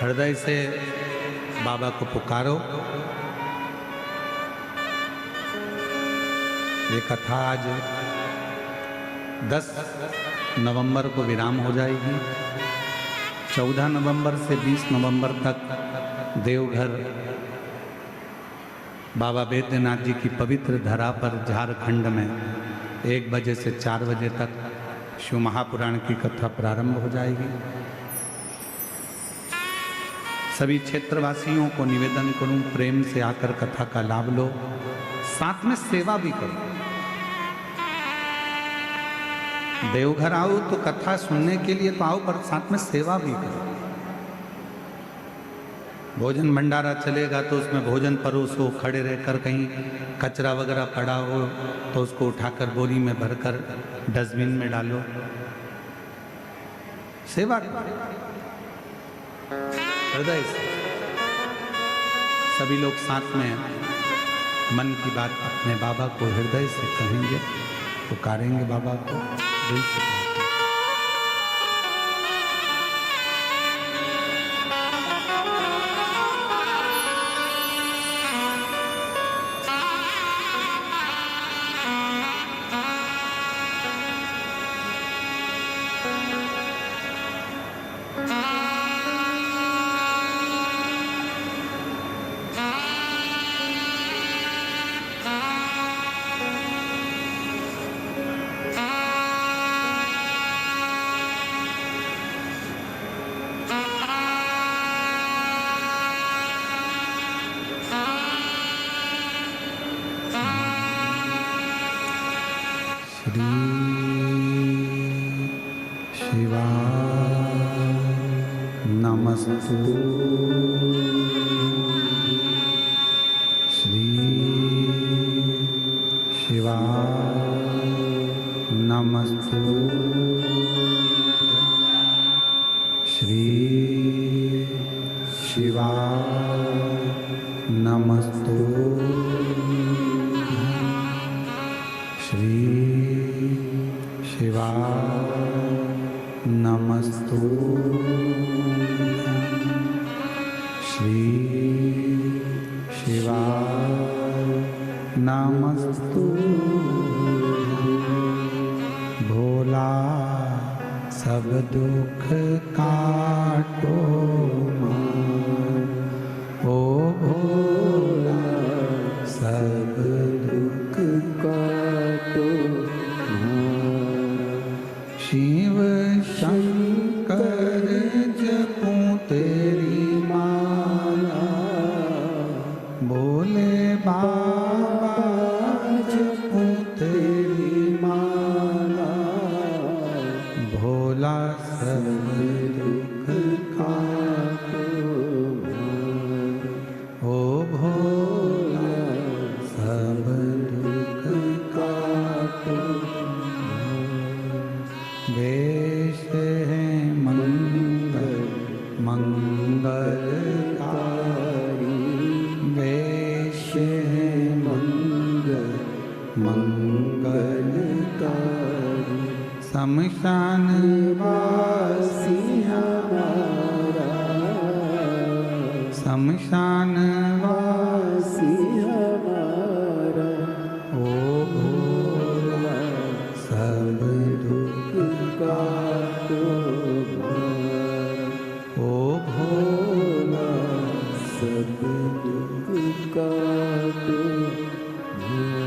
हृदय से बाबा को पुकारो। ये कथा आज 10 नवंबर को विराम हो जाएगी। 14 नवंबर से 20 नवंबर तक देवघर बाबा बैद्यनाथ जी की पवित्र धरा पर झारखंड में 1 बजे से 4 बजे तक शिव महापुराण की कथा प्रारंभ हो जाएगी। सभी क्षेत्रवासियों को निवेदन करूं, प्रेम से आकर कथा का लाभ लो, साथ में सेवा भी करो। देवघर आओ तो कथा सुनने के लिए तो आओ, पर साथ में सेवा भी करो। भोजन भंडारा चलेगा तो उसमें भोजन परोसो, खड़े रहकर कहीं कचरा वगैरह पड़ा हो तो उसको उठाकर बोरी में भरकर डस्टबिन में डालो, सेवा करो हृदय से। सभी लोग साथ में मन की बात अपने बाबा को हृदय से कहेंगे, पुकारेंगे बाबा को दिल से। नमस्तु श्री शिवाय नमस्तु श्री शिवाय नमस्तु श्री शिवाय नमस्तु श्री शिवाय नमस्तु। भोला सब दुख काटो मान, ओ भोला सब दुख काटो मान। शिव शंकर जपूं तेरी माला, भोले बाबा जपूं तेरी माला। भोला सब दुख काटो मान, ओ भोला सब दुख काटो मान। वेश है शमशान वासी हमारा, ओ भोला सब दुख का तो भारा, ओ भोला सब दुख का तो भारा।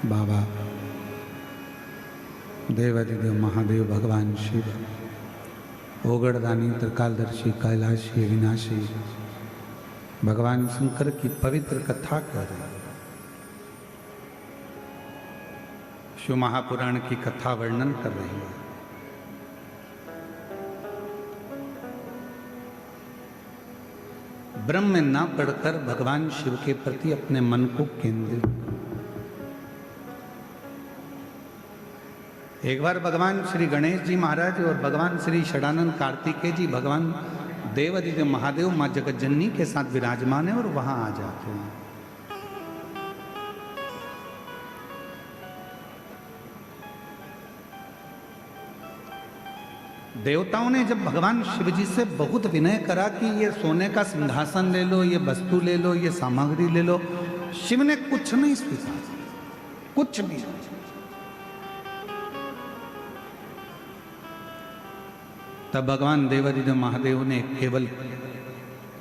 बाबा देवादिदेव महादेव भगवान शिव ओगड़दानी त्रिकालदर्शी कैलाशी विनाशी भगवान शंकर की पवित्र कथा कर रहे हैं। शिव महापुराण की कथा वर्णन कर रही है। ब्रह्म में ना पढ़कर भगवान शिव के प्रति अपने मन को केंद्रित करो। एक बार भगवान श्री गणेश जी महाराज और भगवान श्री षडानंद कार्तिकेय जी भगवान देवादिदेव महादेव माँ जगतजननी के साथ विराजमान है और वहां आ जाते हैं। देवताओं ने जब भगवान शिव जी से बहुत विनय करा कि ये सोने का सिंहासन ले लो, ये वस्तु ले लो, ये सामग्री ले लो, शिव ने कुछ नहीं स्वीकार, कुछ भी। तब भगवान देवादिदेव महादेव ने केवल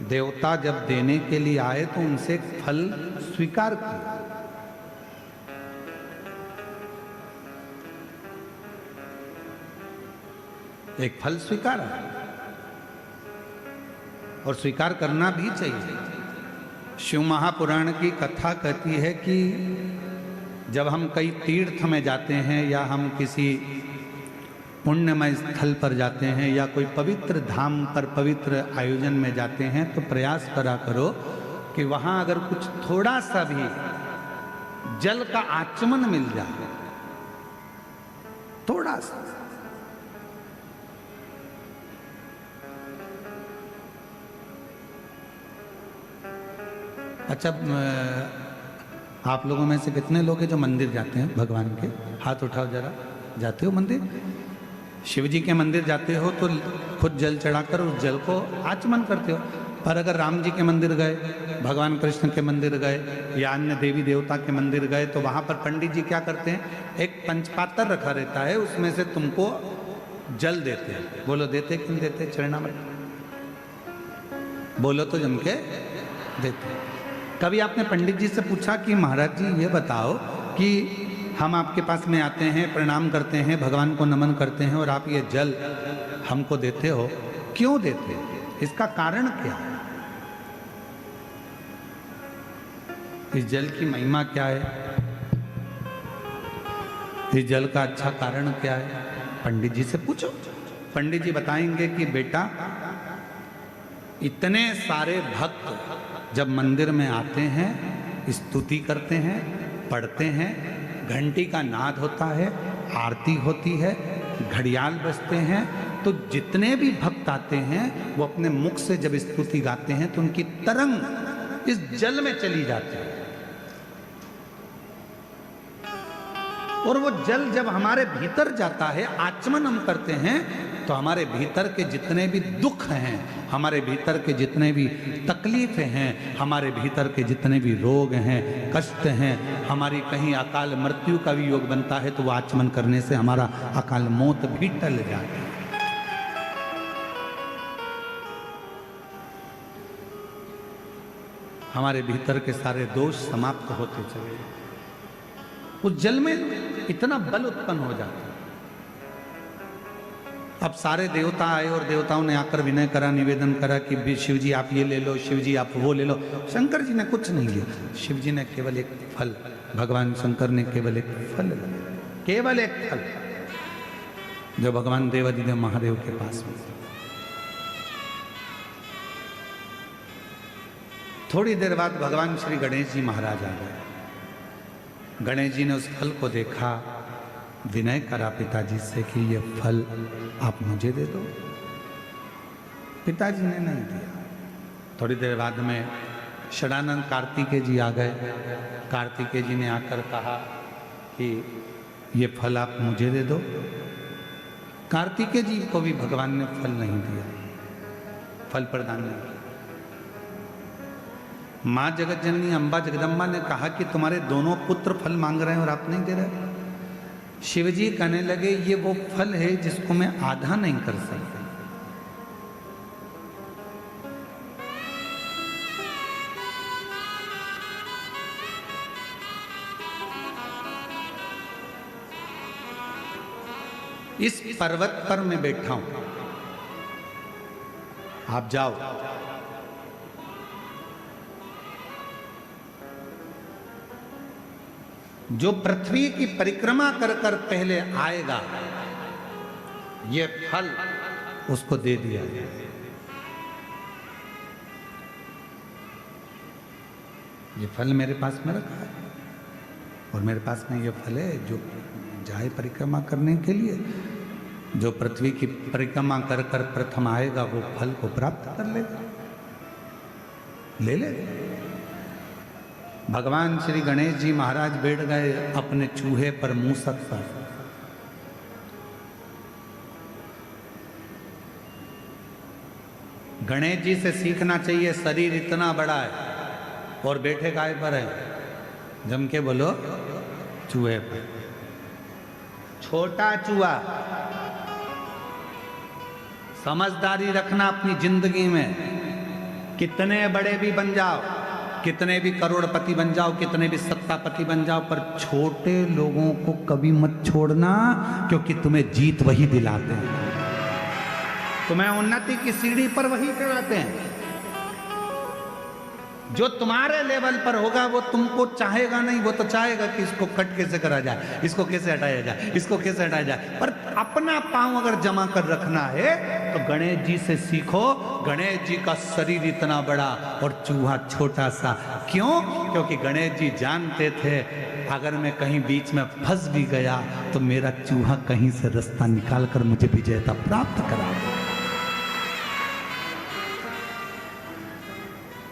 देवता जब देने के लिए आए तो उनसे एक फल स्वीकार किया। एक फल स्वीकार और स्वीकार करना भी चाहिए। शिव महापुराण की कथा कहती है कि जब हम कई तीर्थ में जाते हैं या हम किसी पुण्यमय स्थल पर जाते हैं या कोई पवित्र धाम पर पवित्र आयोजन में जाते हैं तो प्रयास करा करो कि वहां अगर कुछ थोड़ा सा भी जल का आचमन मिल जाए, थोड़ा सा। अच्छा, आप लोगों में से कितने लोग हैं जो मंदिर जाते हैं भगवान के? हाथ उठाओ जरा। जाते हो मंदिर? शिव जी के मंदिर जाते हो तो खुद जल चढ़ाकर उस जल को आचमन करते हो। पर अगर राम जी के मंदिर गए, भगवान कृष्ण के मंदिर गए या अन्य देवी देवता के मंदिर गए तो वहां पर पंडित जी क्या करते हैं, एक पंचपात्र रखा रहता है, उसमें से तुमको जल देते हैं। बोलो देते क्यों देते? चरणामृत बोलो तो जम के देते। कभी आपने पंडित जी से पूछा कि महाराज जी ये बताओ कि हम आपके पास में आते हैं, प्रणाम करते हैं, भगवान को नमन करते हैं और आप ये जल हमको देते हो, क्यों देते हो? इसका कारण क्या है? इस जल की महिमा क्या है? इस जल का अच्छा कारण क्या है? पंडित जी से पूछो। पंडित जी बताएंगे कि बेटा, इतने सारे भक्त जब मंदिर में आते हैं, स्तुति करते हैं, पढ़ते हैं, घंटी का नाद होता है, आरती होती है, घड़ियाल बजते हैं, तो जितने भी भक्त आते हैं वो अपने मुख से जब स्तुति गाते हैं तो उनकी तरंग इस जल में चली जाती है। और वो जल जब हमारे भीतर जाता है, आचमन हम करते हैं, तो हमारे भीतर के जितने भी दुख हैं, हमारे भीतर के जितने भी तकलीफें हैं, हमारे भीतर के जितने भी रोग हैं, कष्ट हैं, हमारी कहीं अकाल मृत्यु का भी योग बनता है तो वो आचमन करने से हमारा अकाल मौत भी टल जाता है। हमारे भीतर के सारे दोष समाप्त होते चले। उस जल में इतना बल उत्पन्न हो जाता है। अब सारे देवता आए और देवताओं ने आकर विनय करा, निवेदन करा कि शिव जी आप ये ले लो, शिव जी आप वो ले लो। शंकर जी ने कुछ नहीं लिया। शिव जी ने केवल एक फल, भगवान शंकर ने केवल एक फल, केवल एक फल, जो भगवान देवादिदेव महादेव के पास में। थोड़ी देर बाद भगवान श्री गणेश जी महाराज आ गए। गणेश जी ने उस फल को देखा, विनय करा पिताजी से कि ये फल आप मुझे दे दो। पिताजी ने नहीं दिया। थोड़ी देर बाद में षडानंद कार्तिकेय जी आ गए। कार्तिकेय जी ने आकर कहा कि ये फल आप मुझे दे दो। कार्तिकेय जी को भी भगवान ने फल नहीं दिया, फल प्रदान नहीं किया। माँ जगत जननी अम्बा जगदम्बा ने कहा कि तुम्हारे दोनों पुत्र फल मांग रहे हैं और आप नहीं दे रहे। शिवजी कहने लगे ये वो फल है जिसको मैं आधा नहीं कर सकता। इस पर्वत पर मैं बैठा हूं, आप जाओ। जो पृथ्वी की परिक्रमा कर कर पहले आएगा ये फल उसको दे दिया। ये फल मेरे पास में रखा है और मेरे पास में ये फल है जो जाए परिक्रमा करने के लिए। जो पृथ्वी की परिक्रमा कर कर प्रथम आएगा वो फल को प्राप्त कर लेगा, ले लेगा। भगवान श्री गणेश जी महाराज बैठ गए अपने चूहे पर, मूसक पर। गणेश जी से सीखना चाहिए, शरीर इतना बड़ा है और बैठे काय पर है? जम के बोलो, चूहे पर। छोटा चूहा। समझदारी रखना अपनी जिंदगी में। कितने बड़े भी बन जाओ, कितने भी करोड़पति बन जाओ, कितने भी सत्तापति बन जाओ, पर छोटे लोगों को कभी मत छोड़ना, क्योंकि तुम्हें जीत वही दिलाते हैं, तुम्हें उन्नति की सीढ़ी पर वही चढ़ाते हैं। जो तुम्हारे लेवल पर होगा वो तुमको चाहेगा नहीं, वो तो चाहेगा कि इसको कट कैसे करा जाए, इसको कैसे हटाया जाए, इसको कैसे हटाया जाए। पर अपना पांव अगर जमा कर रखना है तो गणेश जी से सीखो। गणेश जी का शरीर इतना बड़ा और चूहा छोटा सा। क्यों? क्योंकि गणेश जी जानते थे अगर मैं कहीं बीच में फंस भी गया तो मेरा चूहा कहीं से रास्ता निकाल कर मुझे विजेता प्राप्त करा दे।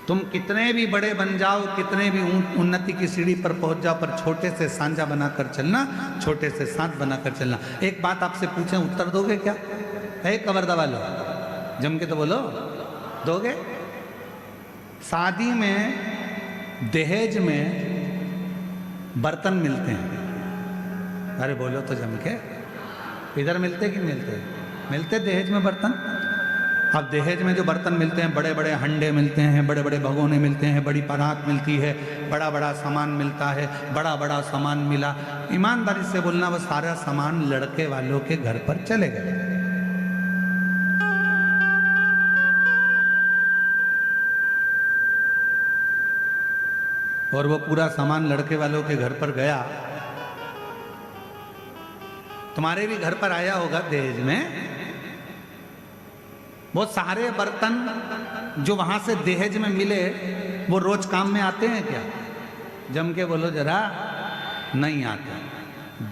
तुम कितने भी बड़े बन जाओ, कितने भी उन्नति की सीढ़ी पर पहुंच जाओ, पर छोटे से सांझा बनाकर चलना, छोटे से साथ बनाकर चलना। एक बात आपसे पूछें, उत्तर दोगे क्या? है कवर्दा वालों, जम के तो बोलो, दोगे? शादी में दहेज में बर्तन मिलते हैं। अरे बोलो तो जम के, इधर मिलते कि मिलते? मिलते दहेज में बर्तन। अब दहेज में जो बर्तन मिलते हैं, बड़े बड़े हंडे मिलते हैं, बड़े बड़े भगोने मिलते हैं, बड़ी परात मिलती है, बड़ा बड़ा सामान मिलता है। बड़ा बड़ा सामान मिला, ईमानदारी से बोलना, वो सारा सामान लड़के वालों के घर पर चले गए। और वो पूरा सामान लड़के वालों के घर पर गया। तुम्हारे भी घर पर आया होगा दहेज में। वो सारे बर्तन जो वहां से दहेज में मिले वो रोज काम में आते हैं क्या? जम के बोलो जरा, नहीं आते।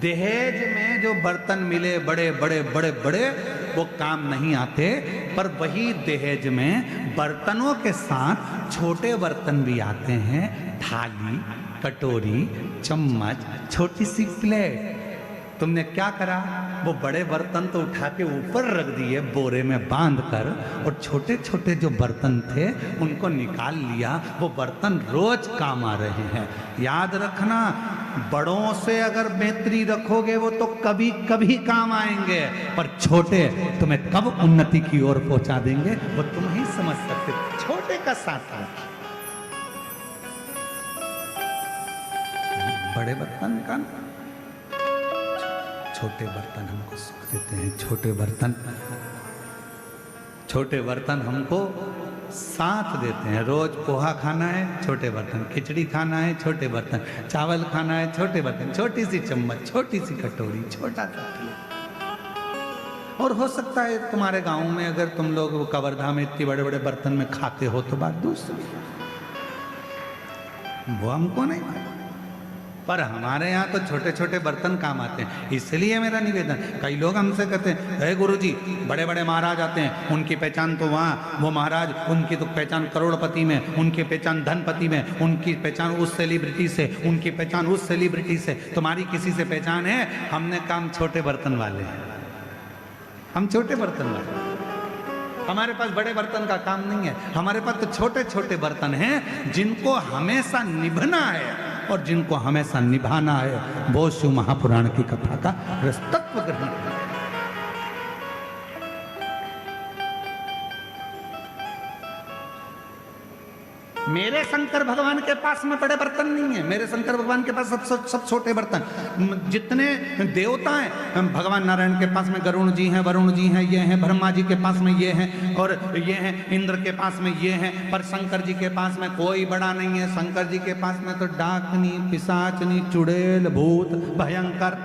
दहेज में जो बर्तन मिले बड़े बड़े बड़े बड़े, वो काम नहीं आते। पर वही दहेज में बर्तनों के साथ छोटे बर्तन भी आते हैं। थाली, कटोरी, चम्मच, छोटी सी प्लेट। तुमने क्या करा? वो बड़े बर्तन तो उठा के ऊपर रख दिए बोरे में बांध कर, और छोटे छोटे जो बर्तन थे उनको निकाल लिया। वो बर्तन रोज काम आ रहे हैं। याद रखना, बड़ों से अगर मैत्री रखोगे वो तो कभी कभी काम आएंगे, पर छोटे तुम्हें कब उन्नति की ओर पहुंचा देंगे वो तुम ही समझ सकते। छोटे का साथ रखिए, बड़े बर्तन का ना। छोटे बर्तन हमको सुख देते हैं। छोटे बर्तन हमको साथ देते हैं। रोज पोहा खाना है, छोटे बर्तन। खिचड़ी खाना है, छोटे बर्तन। चावल खाना है, छोटे बर्तन। छोटी सी चम्मच, छोटी सी कटोरी, छोटा सा प्लेट। और हो सकता है तुम्हारे गांव में अगर तुम लोग वो कवर्धा में इतने बड़े बड़े बर्तन में खाते हो तो बात दूसरी, वो हमको नहीं मालूम। पर हमारे यहाँ तो छोटे छोटे बर्तन काम आते हैं। इसलिए मेरा निवेदन, कई लोग हमसे कहते हैं अरे गुरुजी बड़े बड़े महाराज आते हैं, उनकी पहचान तो वहाँ, वो महाराज उनकी तो पहचान करोड़पति में, उनकी पहचान धनपति में, उनकी पहचान उस सेलिब्रिटी से, उनकी पहचान उस सेलिब्रिटी से, तुम्हारी किसी से पहचान है? हमने काम छोटे बर्तन वाले हैं, हम छोटे बर्तन वाले, हमारे पास बड़े बर्तन का काम नहीं है। हमारे पास तो छोटे छोटे बर्तन हैं जिनको हमेशा निभना है और जिनको हमेशा निभाना है। वो शिव महापुराण की कथा का रसतत्व ग्रहण करें। मेरे शंकर भगवान के पास में बड़े बर्तन नहीं है, मेरे शंकर भगवान के पास सब छोटे बर्तन। जितने देवता हैं भगवान नारायण के पास में गरुण जी हैं, वरुण जी हैं, ये हैं, ब्रह्मा जी के पास में ये हैं, और ये हैं, इंद्र के पास में ये हैं, पर शंकर जी के पास में कोई बड़ा नहीं है। शंकर जी के पास में तो डाकनी, पिशाचनी, चुड़ैल, भूत, भयंकर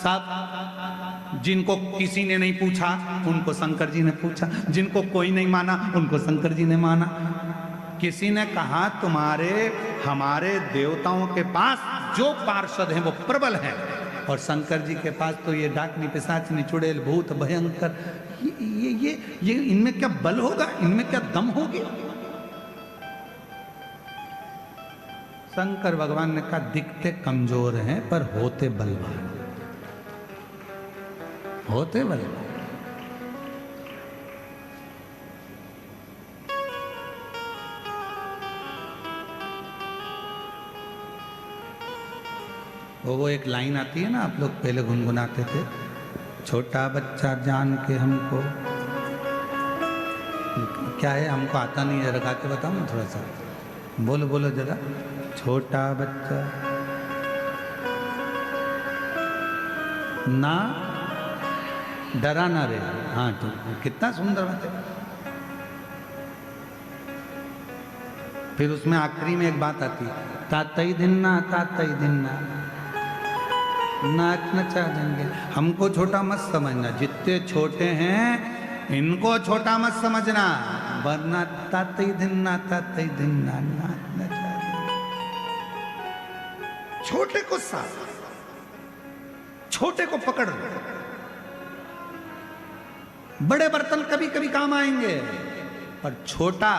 सब। जिनको किसी ने नहीं पूछा उनको शंकर जी ने पूछा, जिनको कोई नहीं माना उनको शंकर जी ने माना। किसी ने कहा तुम्हारे हमारे देवताओं के पास जो पार्षद हैं वो प्रबल हैं, और शंकर जी के पास तो ये डाकनी, पिशाचनी, चुड़ैल, भूत, भयंकर, ये इनमें क्या बल होगा, इनमें क्या दम होगी? शंकर भगवान ने कहा दिखते कमजोर हैं पर होते बलवान, होते बलवान। वो एक लाइन आती है ना, आप लोग पहले गुनगुनाते थे, छोटा बच्चा जान के हमको, क्या है हमको आता नहीं है, रखा के बताओ ना थोड़ा सा, बोलो बोलो जरा। छोटा बच्चा ना डरा ना रे। हाँ तो कितना सुंदर बात है। फिर उसमें आखिरी में एक बात आती है, तातई दिन ना, तातई दिन ना, नाच नचा देंगे। हमको छोटा मत समझना, जितने छोटे हैं इनको छोटा मत समझना, वरना तातई दिन ना, तातई दिन ना, नाच नचा देंगे। छोटे को साथ, छोटे को पकड़ लो। बड़े बर्तन कभी कभी काम आएंगे, पर छोटा